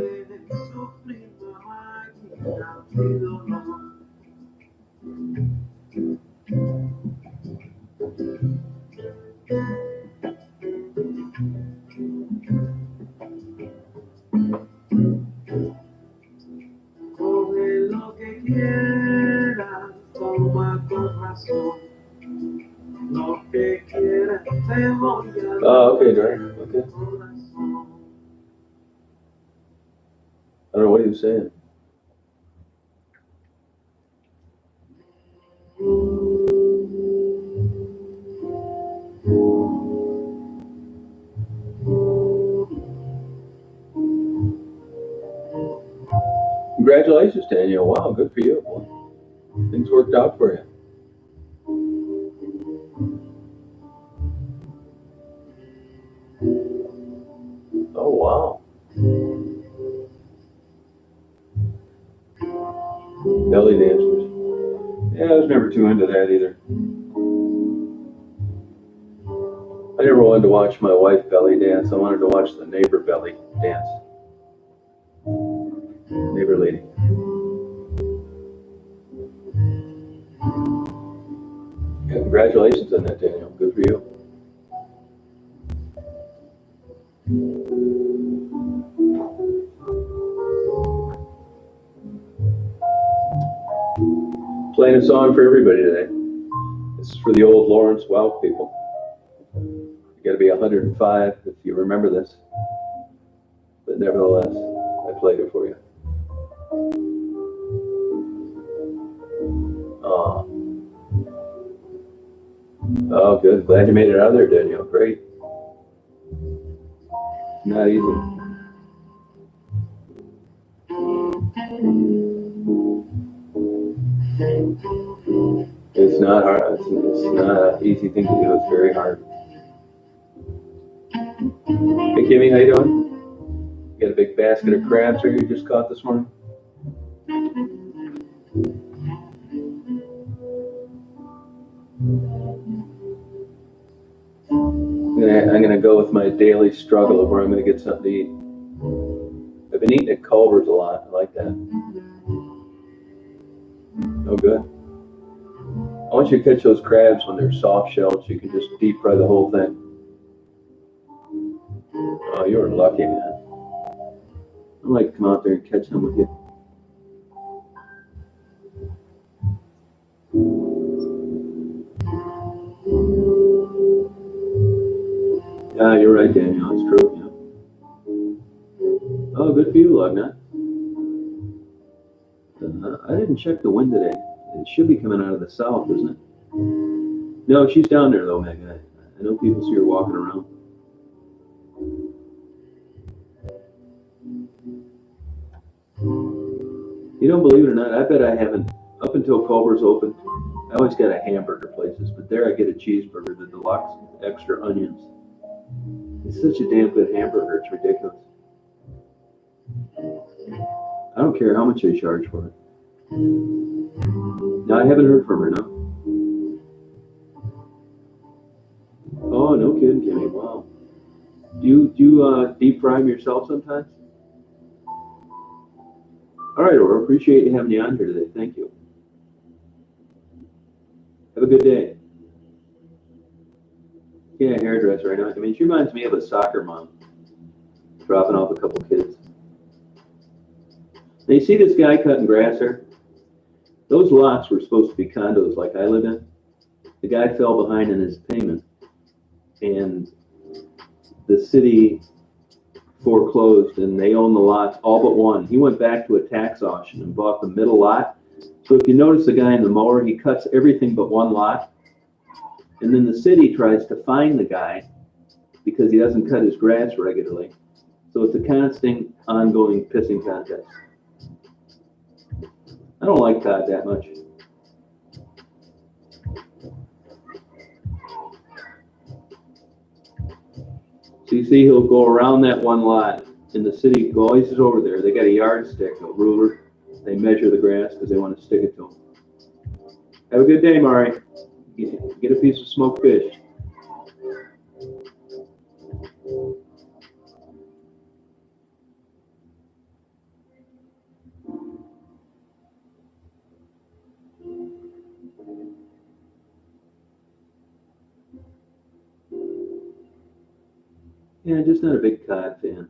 Oh, okay, Darren. Okay. I don't know what he was saying. Congratulations, Daniel. Wow, good for you. Boy. Things worked out for you. Oh, wow. Belly dancers. Yeah, I was never too into that either. I never wanted to watch my wife belly dance. I wanted to watch the neighbor belly dance. Neighbor lady. Yeah, congratulations on that, Daniel. Good for you. Playing a song for everybody today. This is for the old Lawrence Welk people. You got to be 105 if you remember this. But nevertheless, I played it for you. Oh, good. Glad you made it out of there, Daniel. Great. Not easy. It's not hard. It's not an easy thing to do. It's very hard. Hey, Kimmy, how you doing? You got a big basket of crabs here you just caught this morning? I'm gonna go with my daily struggle of where I'm gonna get something to eat. I've been eating at Culver's a lot. I like that. Oh, good. I want you to catch those crabs when they're soft shelled so you can just deep fry the whole thing. Oh, you were lucky, man. I'd like to come out there and catch them with you. Yeah, you're right, Daniel. It's true. Yeah. Oh, good for you, Lugnut. I didn't check the wind today. It should be coming out of the south, isn't it? No, she's down there though, Meg. I know people see her walking around. You don't believe it or not, I bet I haven't, up until Culver's opened, I always got a hamburger places, but there I get a cheeseburger, the deluxe, extra onions. It's such a damn good hamburger, it's ridiculous. I don't care how much they charge for it. No, I haven't heard from her, no. Oh, no kidding, Kimmy, wow. Do you deep fry them yourself sometimes? All right, Aurora, appreciate having you on here today. Thank you. Have a good day. Yeah, hairdresser right now. I mean, she reminds me of a soccer mom dropping off a couple kids. Now, you see this guy cutting grass here? Those lots were supposed to be condos like I live in. The guy fell behind in his payment, and the city foreclosed, and they own the lots, all but one. He went back to a tax auction and bought the middle lot. So if you notice the guy in the mower, he cuts everything but one lot. And then the city tries to fine the guy because he doesn't cut his grass regularly. So it's a constant, ongoing pissing contest. I don't like Todd that much. So you see he'll go around that one lot, and the city always is over there. They got a yardstick, a ruler. They measure the grass because they want to stick it to him. Have a good day, Mari. Get a piece of smoked fish. Yeah, just not a big cod fan.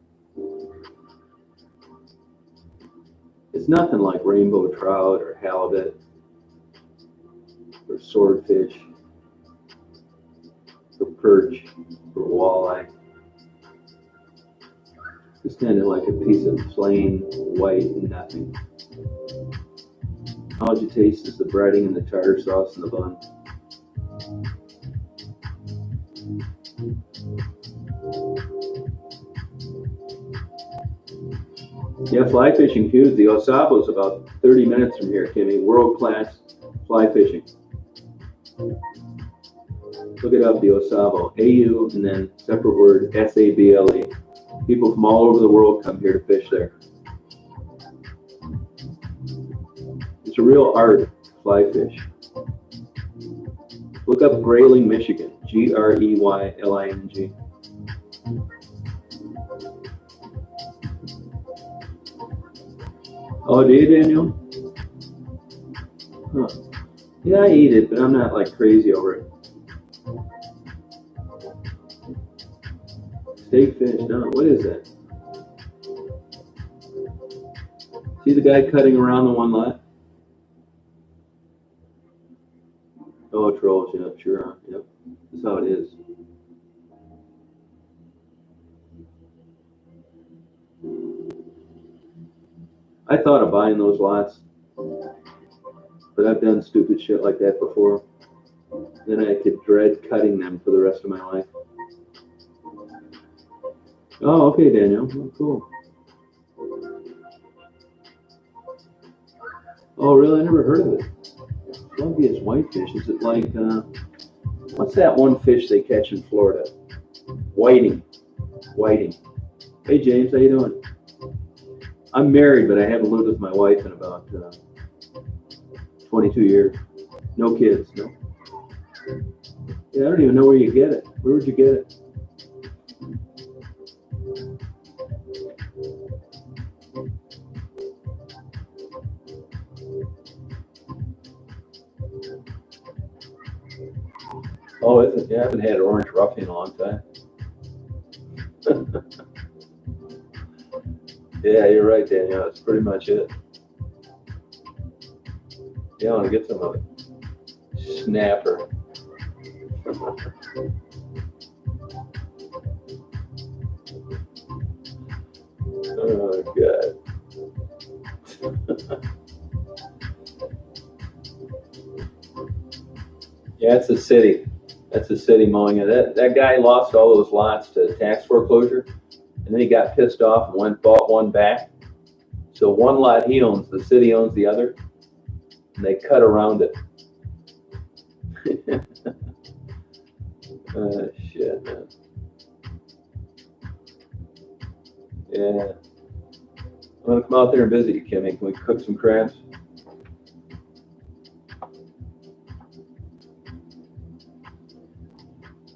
It's nothing like rainbow trout or halibut or swordfish or perch or walleye. Just kind of like a piece of plain white nothing. All you taste is the breading and the tartar sauce in the bun. Yeah, fly fishing too. The Osabo is about 30 minutes from here, Kimmy. World class fly fishing. Look it up, the Osabo. AU and then separate word SABLE. People from all over the world come here to fish there. It's a real art, fly fish. Look up Grayling, Michigan. Greyling. Oh, do you, Daniel? Huh. Yeah, I eat it, but I'm not like crazy over it. Steak fish, no, what is that? See the guy cutting around the one left? Oh, trolls, yeah, sure, yep. That's how it is. I thought of buying those lots, but I've done stupid shit like that before. Then I could dread cutting them for the rest of my life. Oh, okay, Daniel. Oh, cool. Oh, really? I never heard of it. Columbia's whitefish. Is it like, what's that one fish they catch in Florida? Whiting. Whiting. Hey, James, how you doing? I'm married, but I haven't lived with my wife in about 22 years. No kids, no. Yeah, I don't even know where you get it. Where would you get it? Oh, is it? Yeah, I haven't had orange roughy in a long time. Yeah, you're right, Daniel. That's pretty much it. Yeah, I want to get some of it. Snapper. Oh, God. Yeah, it's a city. That's a city mowing it. That guy lost all those lots to tax foreclosure, and then he got pissed off and went bought one back. So one lot he owns, the city owns the other, and they cut around it. Oh, shit, man. Yeah. I'm gonna come out there and visit you, Kimmy. Can we cook some crabs?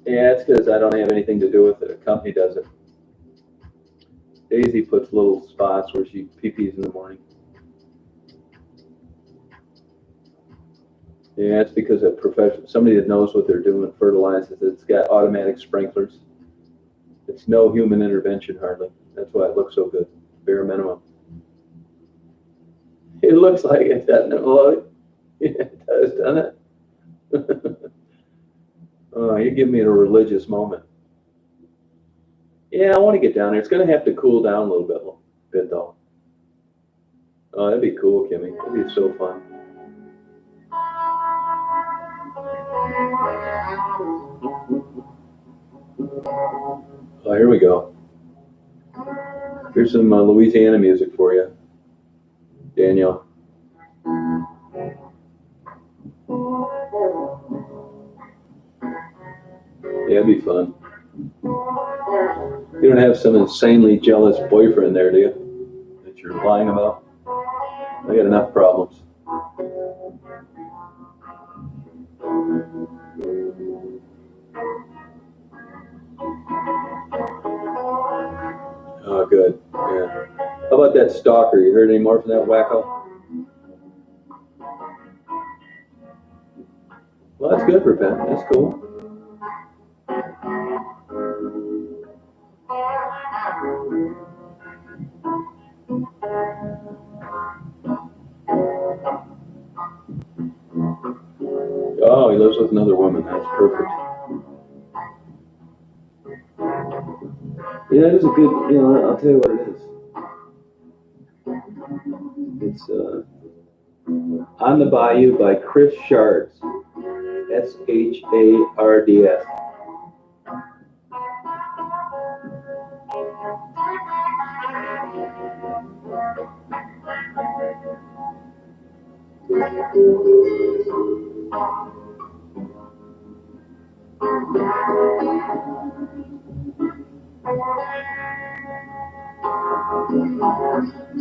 Yeah, it's because I don't have anything to do with it. A company does it. Daisy puts little spots where she pee-pees in the morning. Yeah, it's because a professional, somebody that knows what they're doing, fertilizes it. It's got automatic sprinklers. It's no human intervention hardly. That's why it looks so good. Bare minimum. It looks like it, doesn't it, Lloyd? Yeah, it does, doesn't it? Oh, you give me a religious moment. Yeah, I want to get down there. It's going to have to cool down a little bit though. Oh, that'd be cool, Kimmy. That'd be so fun. Oh, here we go. Here's some Louisiana music for you, Daniel. Yeah, it'd be fun. You don't have some insanely jealous boyfriend there, do you? That you're lying about? I got enough problems. Oh, good. Yeah. How about that stalker? You heard any more from that wacko? Well, that's good for Ben. That's cool. Oh, he lives with another woman. That's perfect. Yeah, it is a good, I'll tell you what it is. It's On the Bayou by Chris Shards. Shards.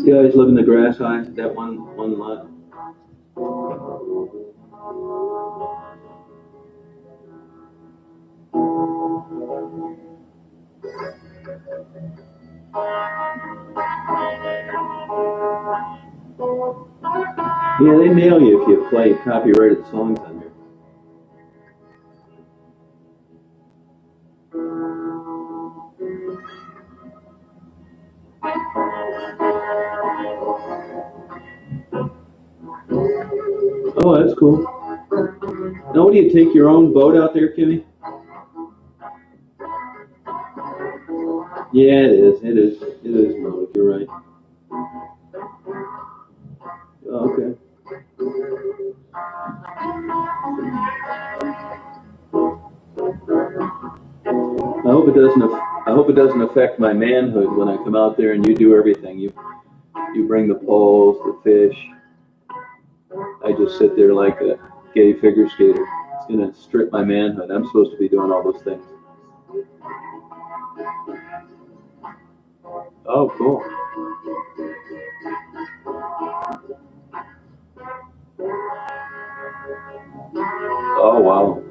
See how he's living the grass high? That one lot. Yeah, they nail you if you play copyrighted songs on there. Oh, that's cool. Now, what do you take your own boat out there, Kimmy? Yeah, it is. It is. It is Modic. You're right. Oh, okay. I hope it doesn't affect my manhood when I come out there and you do everything. You bring the poles, the fish. I just sit there like a gay figure skater. It's gonna strip my manhood. I'm supposed to be doing all those things. Oh, cool. Oh, wow.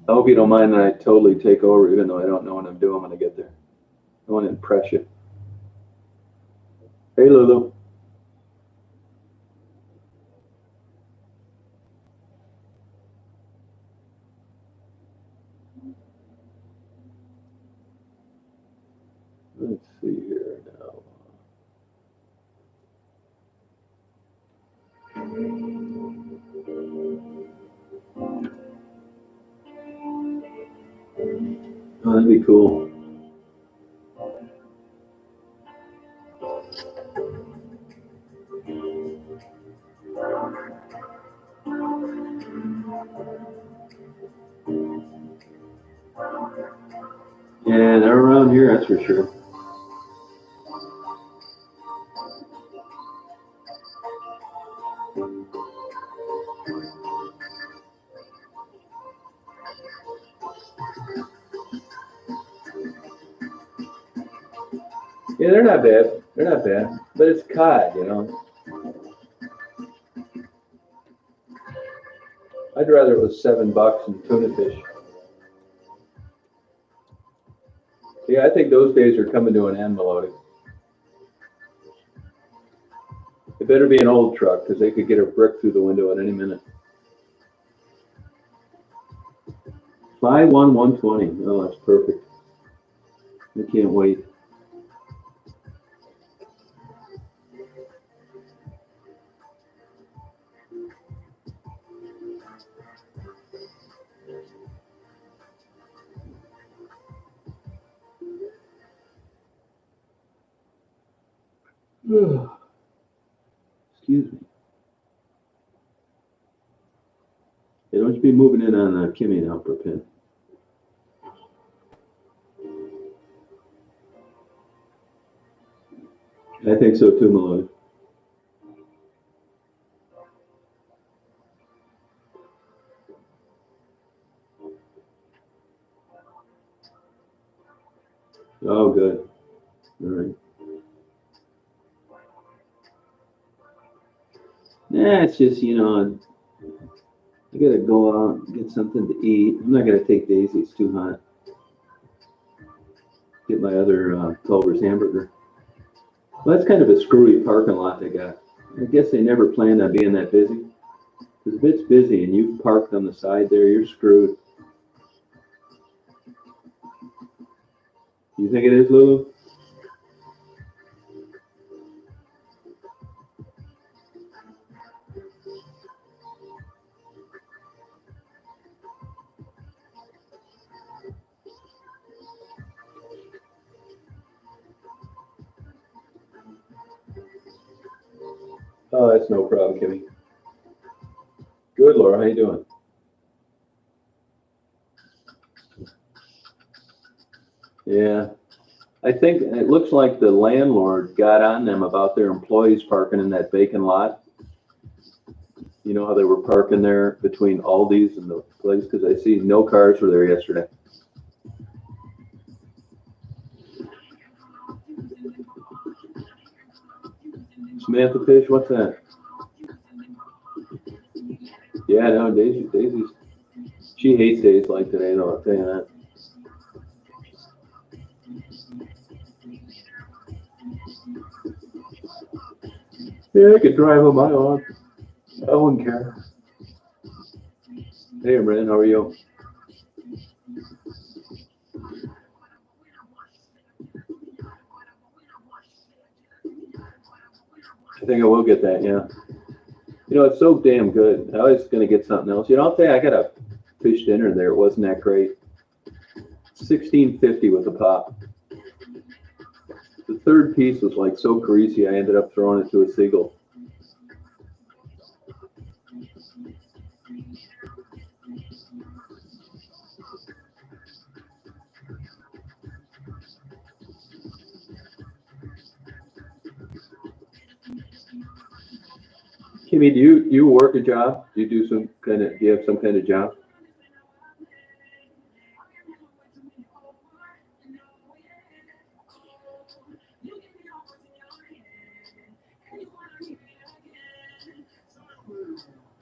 I hope you don't mind that I totally take over, even though I don't know what I'm doing when I get there. I want to impress you. Hey, Lulu. Let's see here now. Oh, that'd be cool. Yeah, they're around here, that's for sure. Yeah, they're not bad. They're not bad. But it's cod. I'd rather it was $7 and tuna fish. Yeah, I think those days are coming to an end, Melody. It better be an old truck because they could get a brick through the window at any minute. 51120. Oh, that's perfect. I can't wait. Excuse me. Hey, don't you be moving in on Kimmy now for a pin. I think so too, Melody. Oh, good. All right. Yeah, it's just, I gotta go out and get something to eat. I'm not gonna take Daisy, it's too hot. Get my other Culver's hamburger. Well, that's kind of a screwy parking lot they got. I guess they never planned on being that busy. Because if it's busy and you've parked on the side there, you're screwed. You think it is, Lulu? Oh, that's no problem, Kimmy. Good, Laura. How you doing? Yeah. I think it looks like the landlord got on them about their employees parking in that vacant lot. You know how they were parking there between Aldi's and the place? Because I see no cars were there yesterday. Samantha Fish, what's that? Yeah, no, Daisy's, she hates days like today, though, I'll tell you that. Yeah, I could drive a mile on. I wouldn't care. Hey, Brandon, how are you? I think I will get that, yeah. You know, it's so damn good. I was going to get something else. You know, I'll tell you, I got a fish dinner there. It wasn't that great. $16.50 with a pop. The third piece was like so greasy, I ended up throwing it to a seagull. Kimmy, do you work a job? Do you do some kind of? Do you have some kind of job?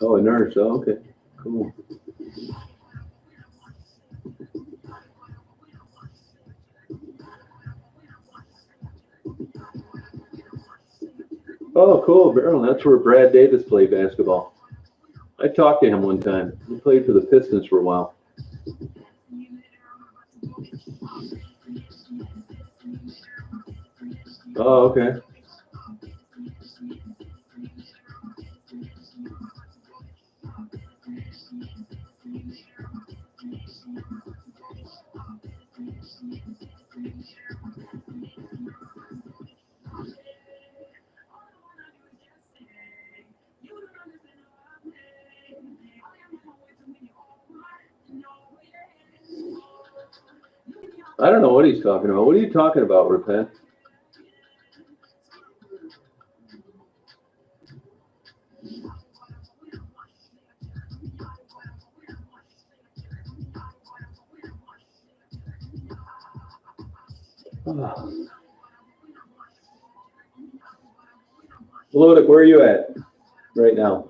Oh, a nurse. Oh, okay, cool. Oh, cool, Barrel. That's where Brad Davis played basketball. I talked to him one time. He played for the Pistons for a while. Oh, okay. I don't know what he's talking about. What are you talking about, Repent? Lodic, where are you at right now?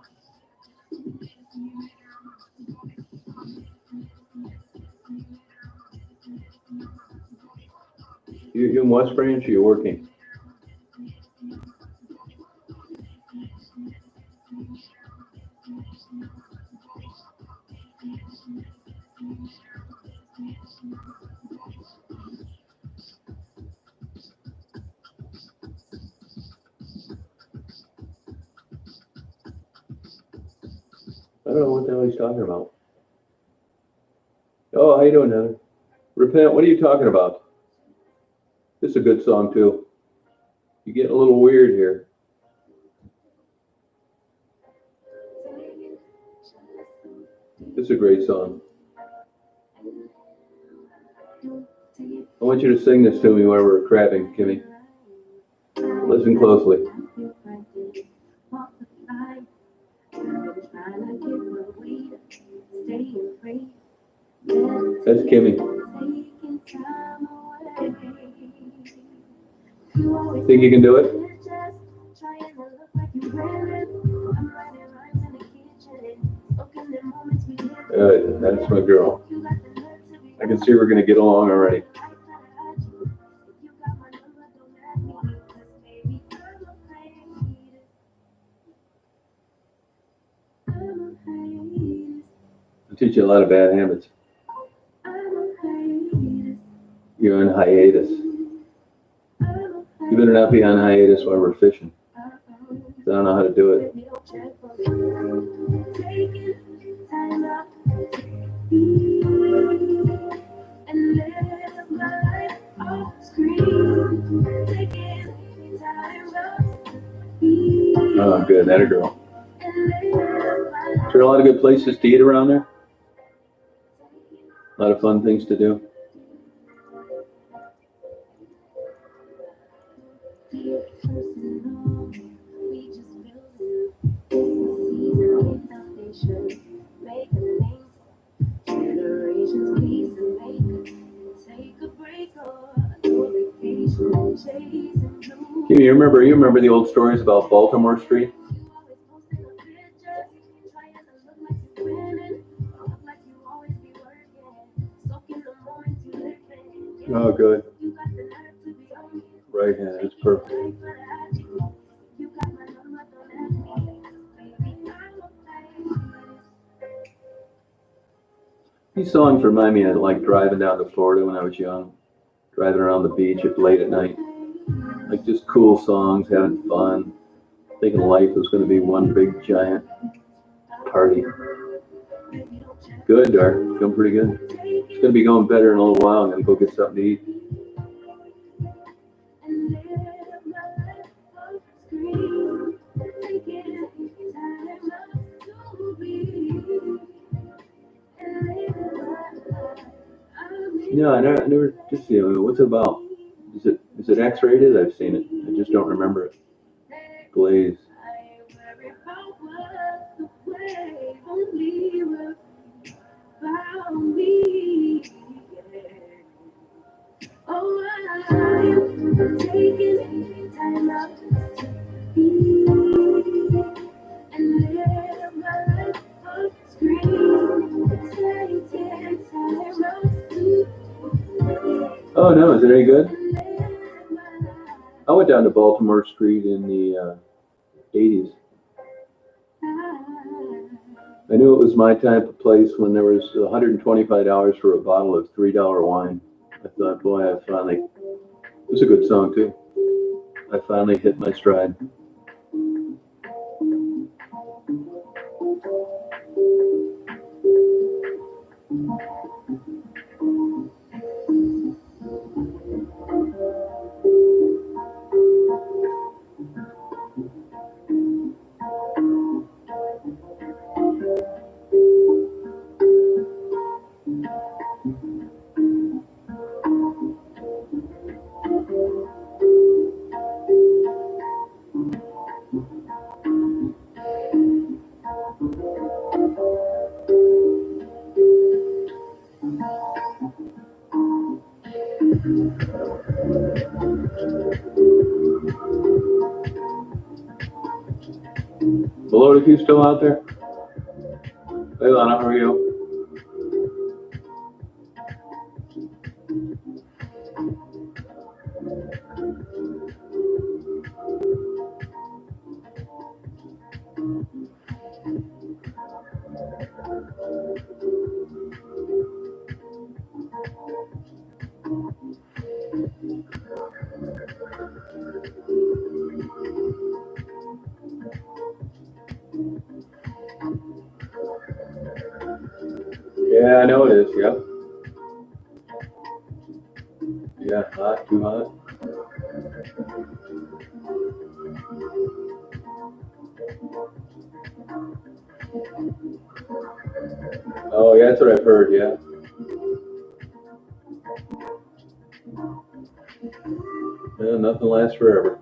You in West Branch or you working? I don't know what the hell he's talking about. Oh, how you doing, Heather? Repent, what are you talking about? This is a good song, too. You get a little weird here. This is a great song. I want you to sing this to me while we're crabbing, Kimmy. Listen closely. That's Kimmy. Think you can do it? Good. That's my girl. I can see we're going to get along already. I'll teach you a lot of bad habits. You're on hiatus. You better not be on hiatus while we're fishing. I don't know how to do it. Oh, good. That a girl. Is there a lot of good places to eat around there? A lot of fun things to do. You remember the old stories about Baltimore Street? Oh, good. Right hand, it's perfect. These songs remind me of like driving down to Florida when I was young, driving around the beach late at night. Like just cool songs, having fun, thinking life was going to be one big giant party. Good, Dark. Feeling pretty good. It's going to be going better in a little while. I'm going to go get something to eat. No, I never just see it. What's it about? Is it X-rated? I've seen it. I just don't remember it. Glaze. Oh no, is it any good? I went down to Baltimore Street in the 80s. I knew it was my type of place when there was $125 for a bottle of $3 wine. I thought, boy, it was a good song too. I finally hit my stride. Hello, are you still out there? Hey, Lana, how are you? Yeah, I know it is, yeah. Yeah, hot, too hot. Oh, yeah, that's what I've heard, yeah. Yeah, nothing lasts forever.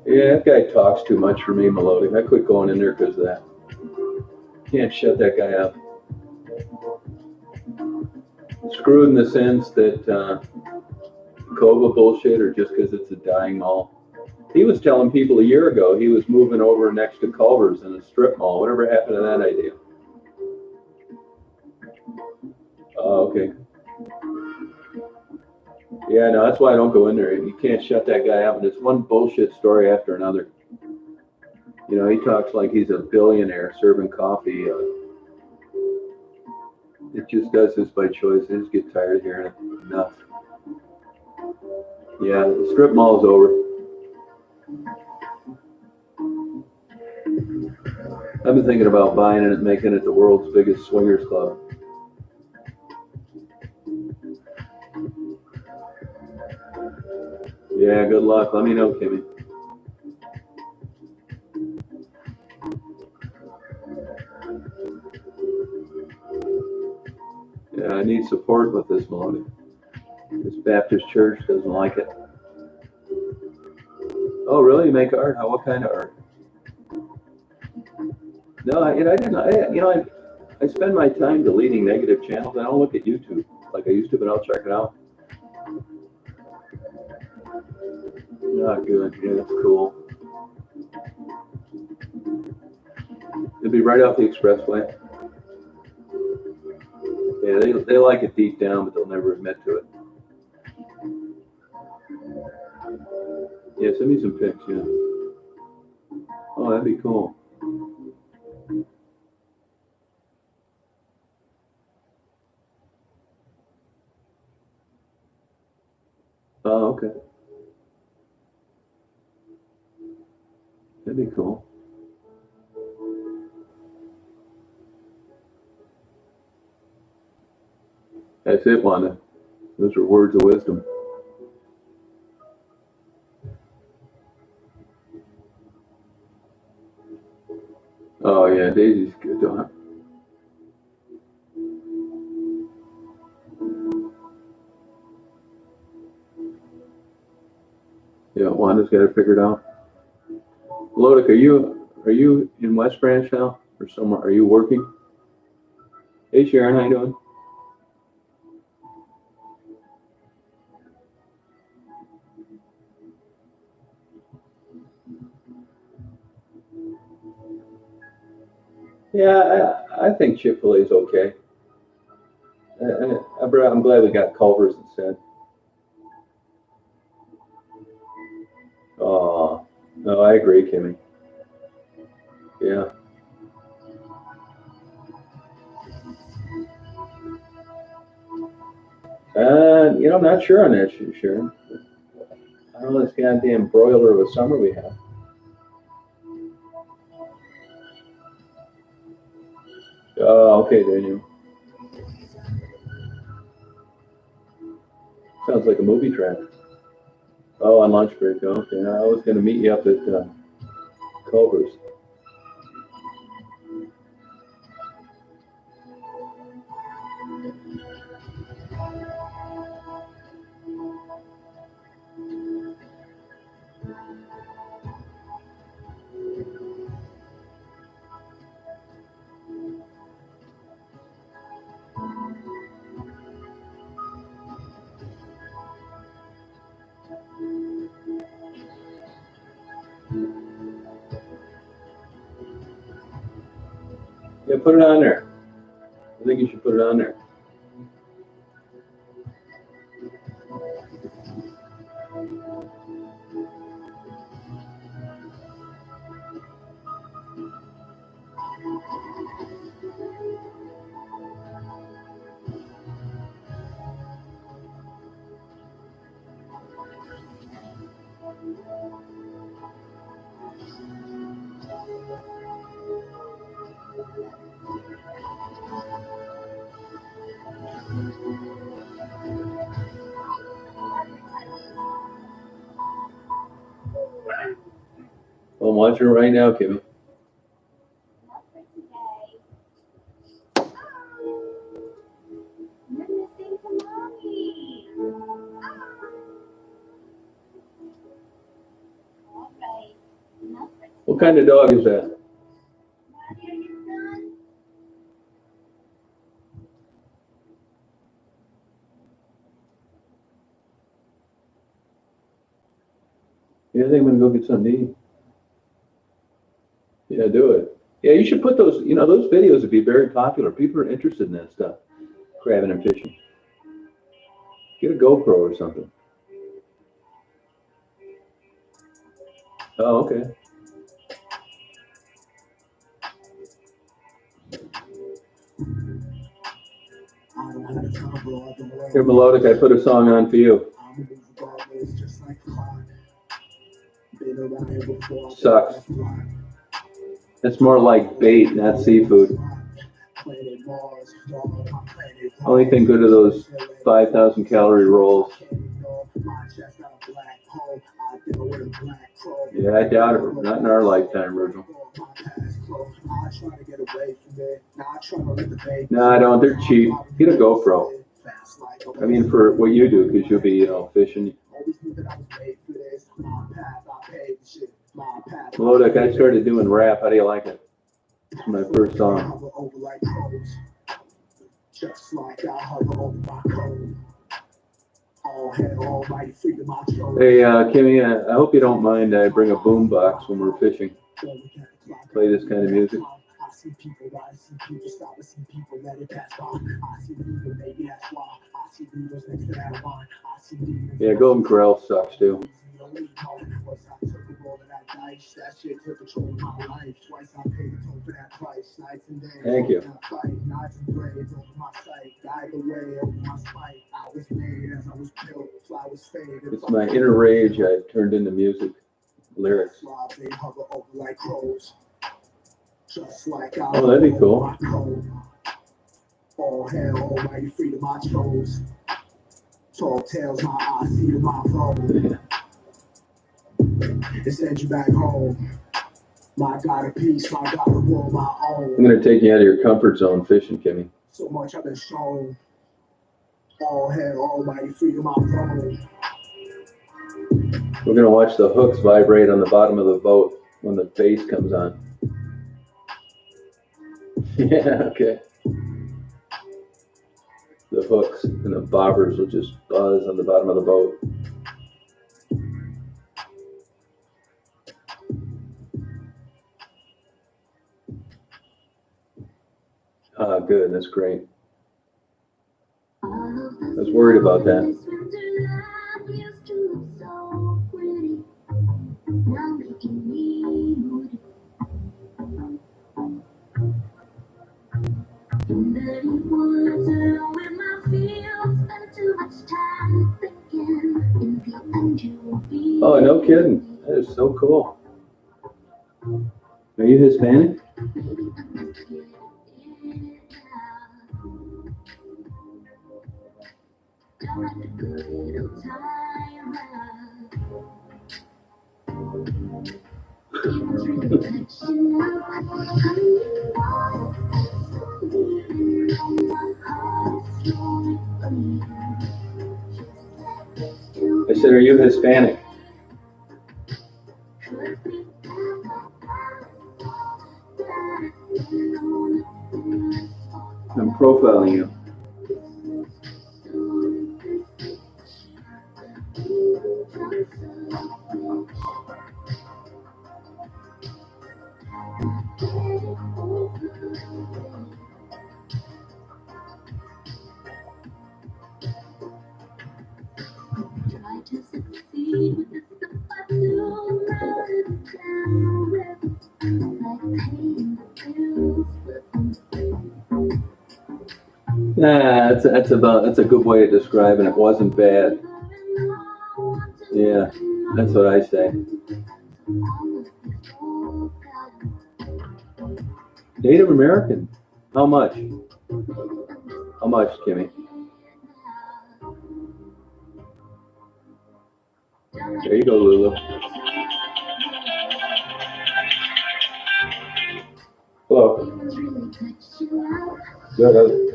Yeah, that guy talks too much for me, Melodic. I quit going in there because of that. Can't shut that guy up. screwed in the sense that COVID bullshit, or just because it's a dying mall. He was telling people a year ago he was moving over next to Culver's in a strip mall. Whatever happened to that idea? Oh, okay. Yeah, no, that's why I don't go in there. You can't shut that guy out. And it's one bullshit story after another. You know, he talks like he's a billionaire serving coffee. It just does this by choice. I just get tired of hearing it. Enough. Yeah, the strip mall's over. I've been thinking about buying it and making it the world's biggest swingers club. Yeah, good luck. Let me know, Kimmy. Yeah, I need support with this, Melody. This Baptist church doesn't like it. Oh, really? You make art? What kind of art? No, I didn't. I spend my time deleting negative channels. I don't look at YouTube like I used to, but I'll check it out. Not good. Yeah, that's cool. It'd be right off the expressway. Yeah, they like it deep down, but they'll never admit to it. Yeah, send me some pics, yeah. Oh, that'd be cool. Oh, okay. That'd be cool. That's it, Wanda. Those are words of wisdom. Oh, yeah, Daisy's good, don't it? Yeah, Wanda's got it figured out. Lodic, are you in West Branch now, or somewhere? Are you working? Hey, Sharon, how you doing? Yeah, I think Chick-fil-A's okay. I'm glad we got Culver's instead. Oh, no, I agree, Kimmy. Yeah. I'm not sure on that, Sharon. I don't know this goddamn broiler of a summer we have. Oh, okay, Daniel. Sounds like a movie track. Oh, on lunch break. Okay, I was going to meet you up at Culver's. Yeah, put it on there. I think you should put it on there. Well, I'm watching it right now, Kimmy. What kind of dog is that? Yeah, I think I'm gonna go get something to eat. Yeah, do it. Yeah, you should put those, those videos would be very popular. People are interested in that stuff, crabbing and fishing. Get a GoPro or something. Oh, okay. Here, Melodic, I put a song on for you. Sucks. It's more like bait, not seafood. Only thing good are those 5,000 calorie rolls. Yeah, I doubt it. Not in our lifetime, Virgil. No, I don't. They're cheap. Get a GoPro. I mean, for what you do, because you'll be, fishing. Melodic, I started doing rap. How do you like it? It's my first song. Just like I hover over my code. Hey, Kimmy, I hope you don't mind. I bring a boombox when we're fishing. Play this kind of music. Yeah, Golden Corral sucks too. Thank you. It's my inner rage I've turned into music lyrics. Oh, that'd be cool. All hell, almighty freedom I chose. Tall tales, my eyes see to my phone. It sends you back home. My God of peace, my God of war, my own. I'm gonna take you out of your comfort zone fishing, Kimmy. So much I've been shown. All hell, almighty freedom I phone. We're gonna watch the hooks vibrate on the bottom of the boat when the bass comes on. Yeah, okay. The hooks and the bobbers will just buzz on the bottom of the boat. Ah, good. That's great. I was worried about that. Oh, no kidding. That is so cool. Are you Hispanic? I said, are you Hispanic? I'm profiling you. Yeah, that's a good way of describing it. Wasn't bad. Yeah, that's what I say. Native American. How much? How much, Kimmy? There you go, Lulu. Hello. Good.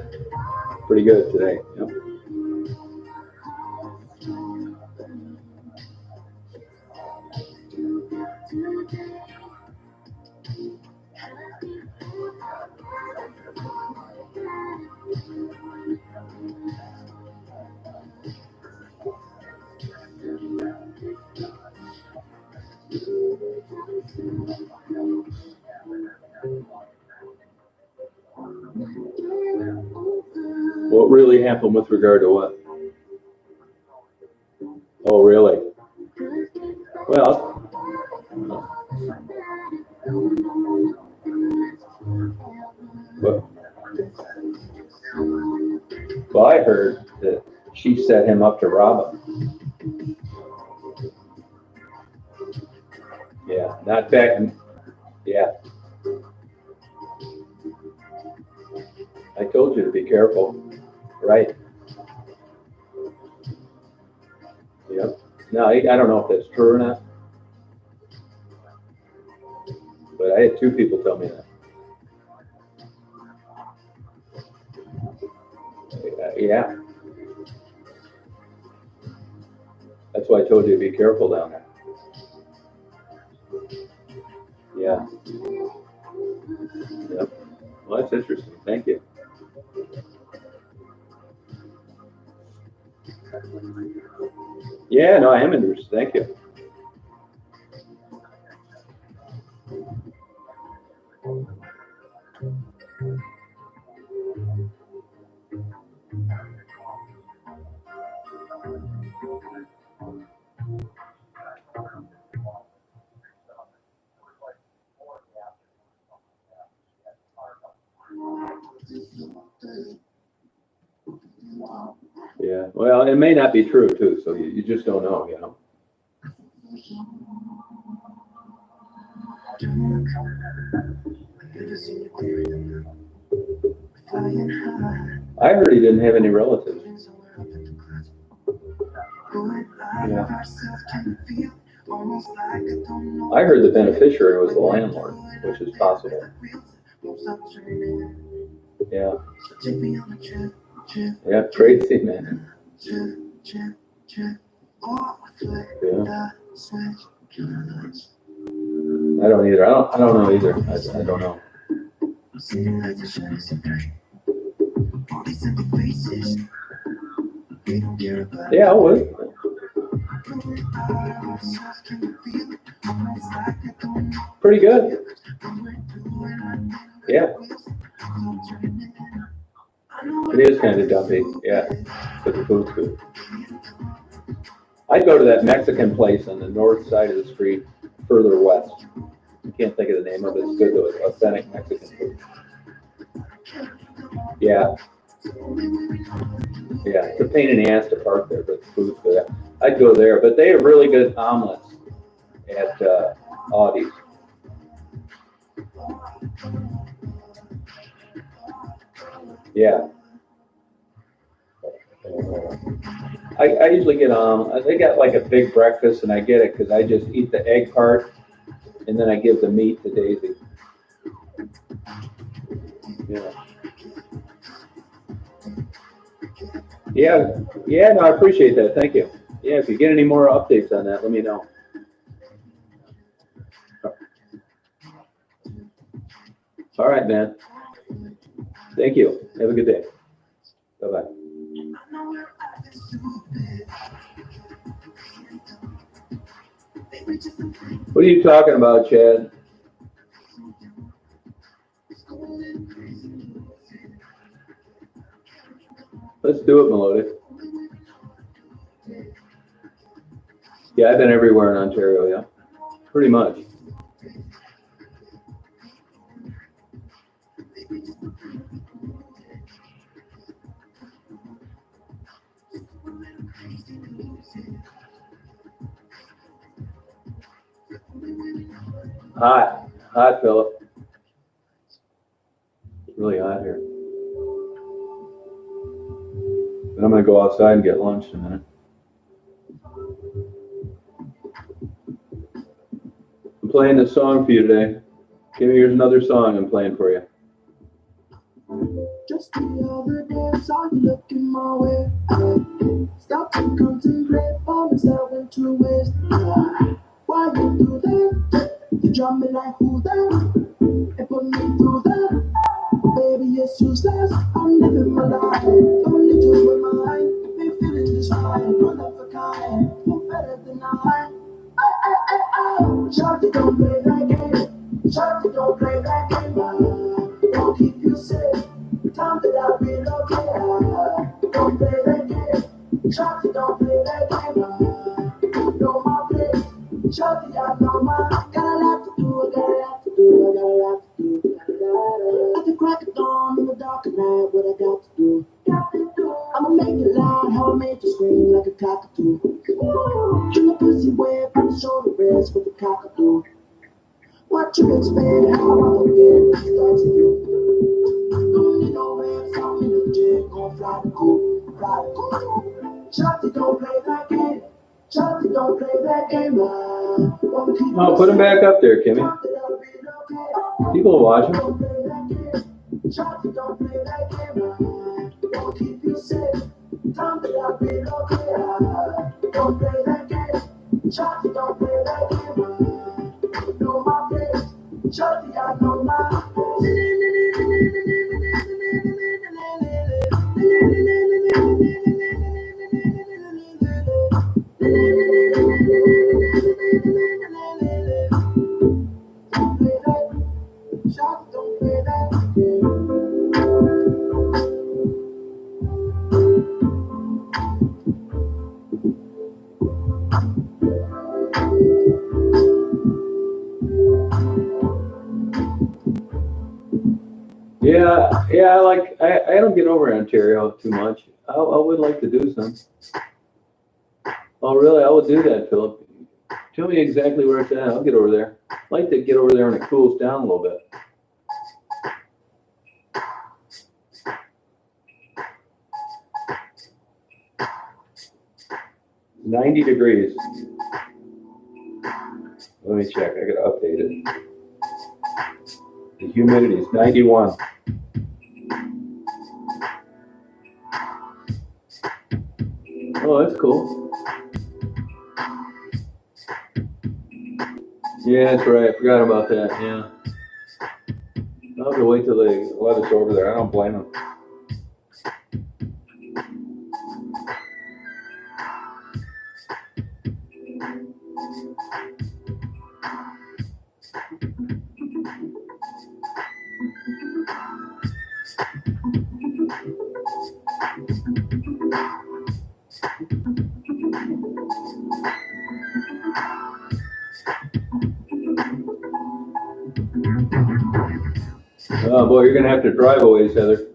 Pretty good today. Yep. usually happen with regard to what? Oh, really? Well, well, I heard that she set him up to rob him. Yeah, not back. Yeah, I told you to be careful. Right. Yep. No, I don't know if that's true or not, but I had two people tell me that. Yeah. That's why I told you to be careful down there. Yeah. Yep. Well, that's interesting. Thank you. Yeah, no, I am interested. Thank you. Yeah. Well, it may not be true too, so you just don't know, you know. I heard he didn't have any relatives. Yeah. I heard the beneficiary was the landlord, which is possible. Yeah. Yeah, crazy, man. Yeah. I don't either. I don't know either. I don't know. Yeah, I would. Pretty good. Yeah. It is kind of dumpy. Yeah. But the food's good. I'd go to that Mexican place on the north side of the street, further west. I can't think of the name of it. It's good though. It's authentic Mexican food. Yeah. Yeah. It's a pain in the ass to park there, but the food's good. I'd go there. But they have really good omelets at Audie's. Yeah. I usually get they got like a big breakfast, and I get it because I just eat the egg part, and then I give the meat to Daisy. Yeah. Yeah, no, I appreciate that. Thank you. Yeah, if you get any more updates on that, let me know. All right, man. Thank you. Have a good day. Bye-bye. What are you talking about, Chad? Let's do it, Melodic. Yeah, I've been everywhere in Ontario, yeah. Pretty much. Hot. Hot, Philip. It's really hot here. And I'm going to go outside and get lunch in a minute. I'm playing this song for you today. Here's another song I'm playing for you. Just the other day, I saw you looking my way. Stop to contemplate moments that went to waste. Why you do that? You drop me like who that? And put me through that. Baby, it's useless. I'm living my life. Don't need to remind. Been feeling this fine. One of a kind. You're better than I. Shawty, don't play that game. Shawty, don't play that game. Don't keep you safe. Time that I've been okay.
Shorty, I know my got a lot to do, I got a lot to do, I got a lot to do. At the crack of dawn in the dark of night, what I got to do? I'ma make it loud, how I made you scream like a cockatoo. Kill the pussy wet from the shoulder rest with a cockatoo. What you expect, how I forget, starts with you. Don't need no rap, song in the jet, gon' fly the coop, fly the coop. Shorty, don't play that game. Shorty, don't play that game.
Oh, put him back up there, Kimmy. People are watching.
Shorty, don't play that game. Won't keep you safe. Tell me I'll be okay. Don't play that game. Shorty, don't play that game. You know my place. Shorty, I know my
Yeah, I don't get over Ontario too much. I would like to do some. Oh, really? I would do that, Philip. Tell me exactly where it's at. I'll get over there. I'd like to get over there when it cools down a little bit. $90. Let me check. I gotta update it. The humidity is 91. Oh, that's cool. Yeah, that's right. I forgot about that. Yeah. I'll have to wait till they let us over there. I don't blame them. Oh boy, you're gonna have to drive a ways, Heather.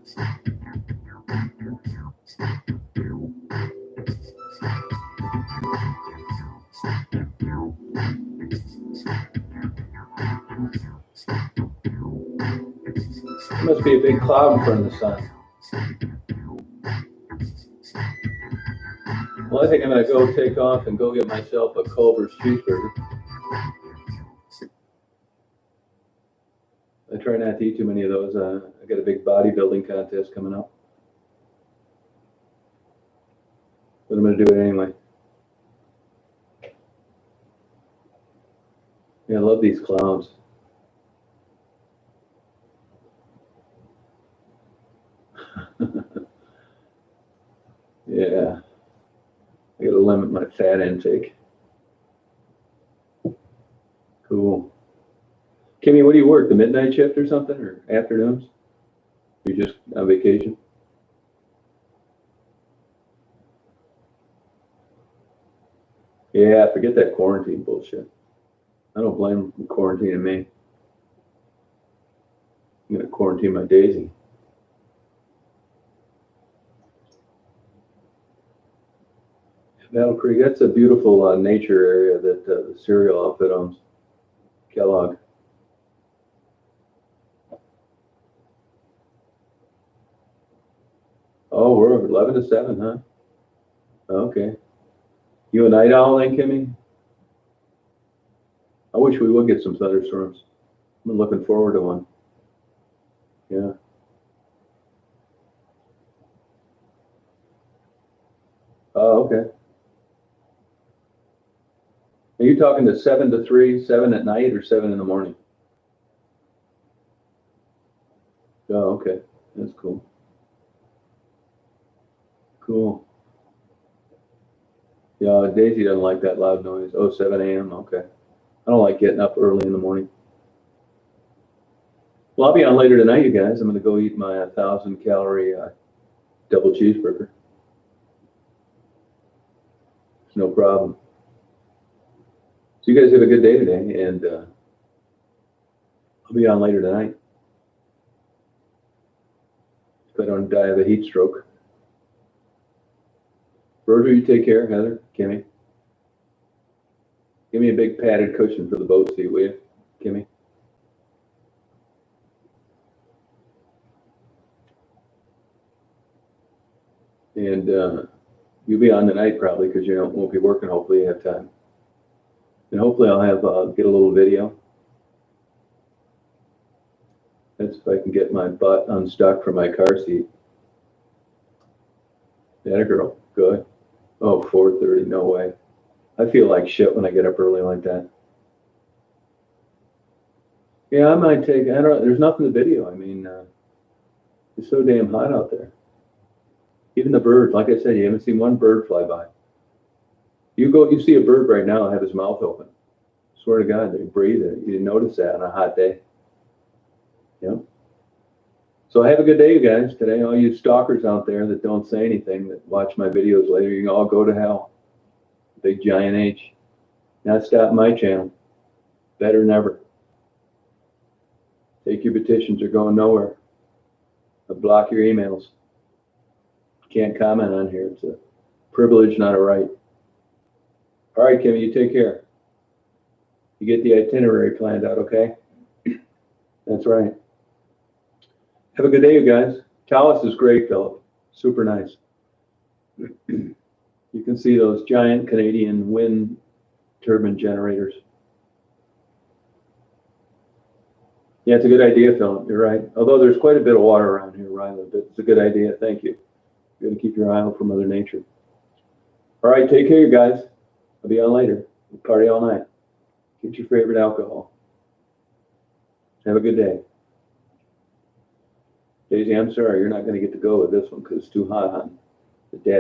There must be a big cloud in front of the sun. Well, I think I'm gonna go take off and go get myself a Culver's cheeseburger. I try not to eat too many of those. I got a big bodybuilding contest coming up. But I'm gonna do it anyway. Yeah, I love these clouds. Yeah, I gotta limit my fat intake. Cool. Kimmy, what do you work? The midnight shift or something, or afternoons? You just on vacation? Yeah, forget that quarantine bullshit. I don't blame them quarantining me. I'm gonna quarantine my Daisy. Battle Creek, that's a beautiful nature area that the cereal outfit owns. Kellogg. Oh, we're 11 to 7, huh? Okay. You a night owl then, Kimmy? I wish we would get some thunderstorms. I'm looking forward to one. Yeah. Oh, okay. Are you talking to 7 to 3, 7 at night, or 7 in the morning? Oh, okay. That's cool. Cool. Yeah, Daisy doesn't like that loud noise. Oh, 7 a.m. Okay. I don't like getting up early in the morning. Well, I'll be on later tonight, you guys. I'm going to go eat my 1,000-calorie double cheeseburger. It's no problem. So you guys have a good day today, and I'll be on later tonight. If I don't die of a heat stroke. Roger, you take care. Heather, Kimmy. Give me a big padded cushion for the boat seat, will you, Kimmy? And you'll be on tonight probably because you won't be working. Hopefully you have time. And hopefully I'll have get a little video. That's if I can get my butt unstuck from my car seat. That a girl. Good. Oh, 4:30. No way. I feel like shit when I get up early like that. Yeah, I might take. I don't. There's nothing to video. I mean, it's so damn hot out there. Even the birds. Like I said, you haven't seen one bird fly by. You see a bird right now have his mouth open. Swear to God, they breathe it. You didn't notice that on a hot day. Yeah. So have a good day, you guys. Today, all you stalkers out there that don't say anything, that watch my videos later, you can all go to hell. Big giant H. Not stop my channel. Better than ever. Take your petitions, they're going nowhere. Or block your emails. Can't comment on here. It's a privilege, not a right. All right, Kimmy, you take care. You get the itinerary planned out, okay? That's right. Have a good day, you guys. Taos is great, Philip. Super nice. You can see those giant Canadian wind turbine generators. Yeah, it's a good idea, Philip. You're right. Although there's quite a bit of water around here, Riley, but it's a good idea. Thank you. You're going to keep your eye out for Mother Nature. All right, take care, you guys. I'll be on later. We'll party all night. Get your favorite alcohol. Have a good day. Daisy, I'm sorry, you're not going to get to go with this one because it's too hot, hon. The dad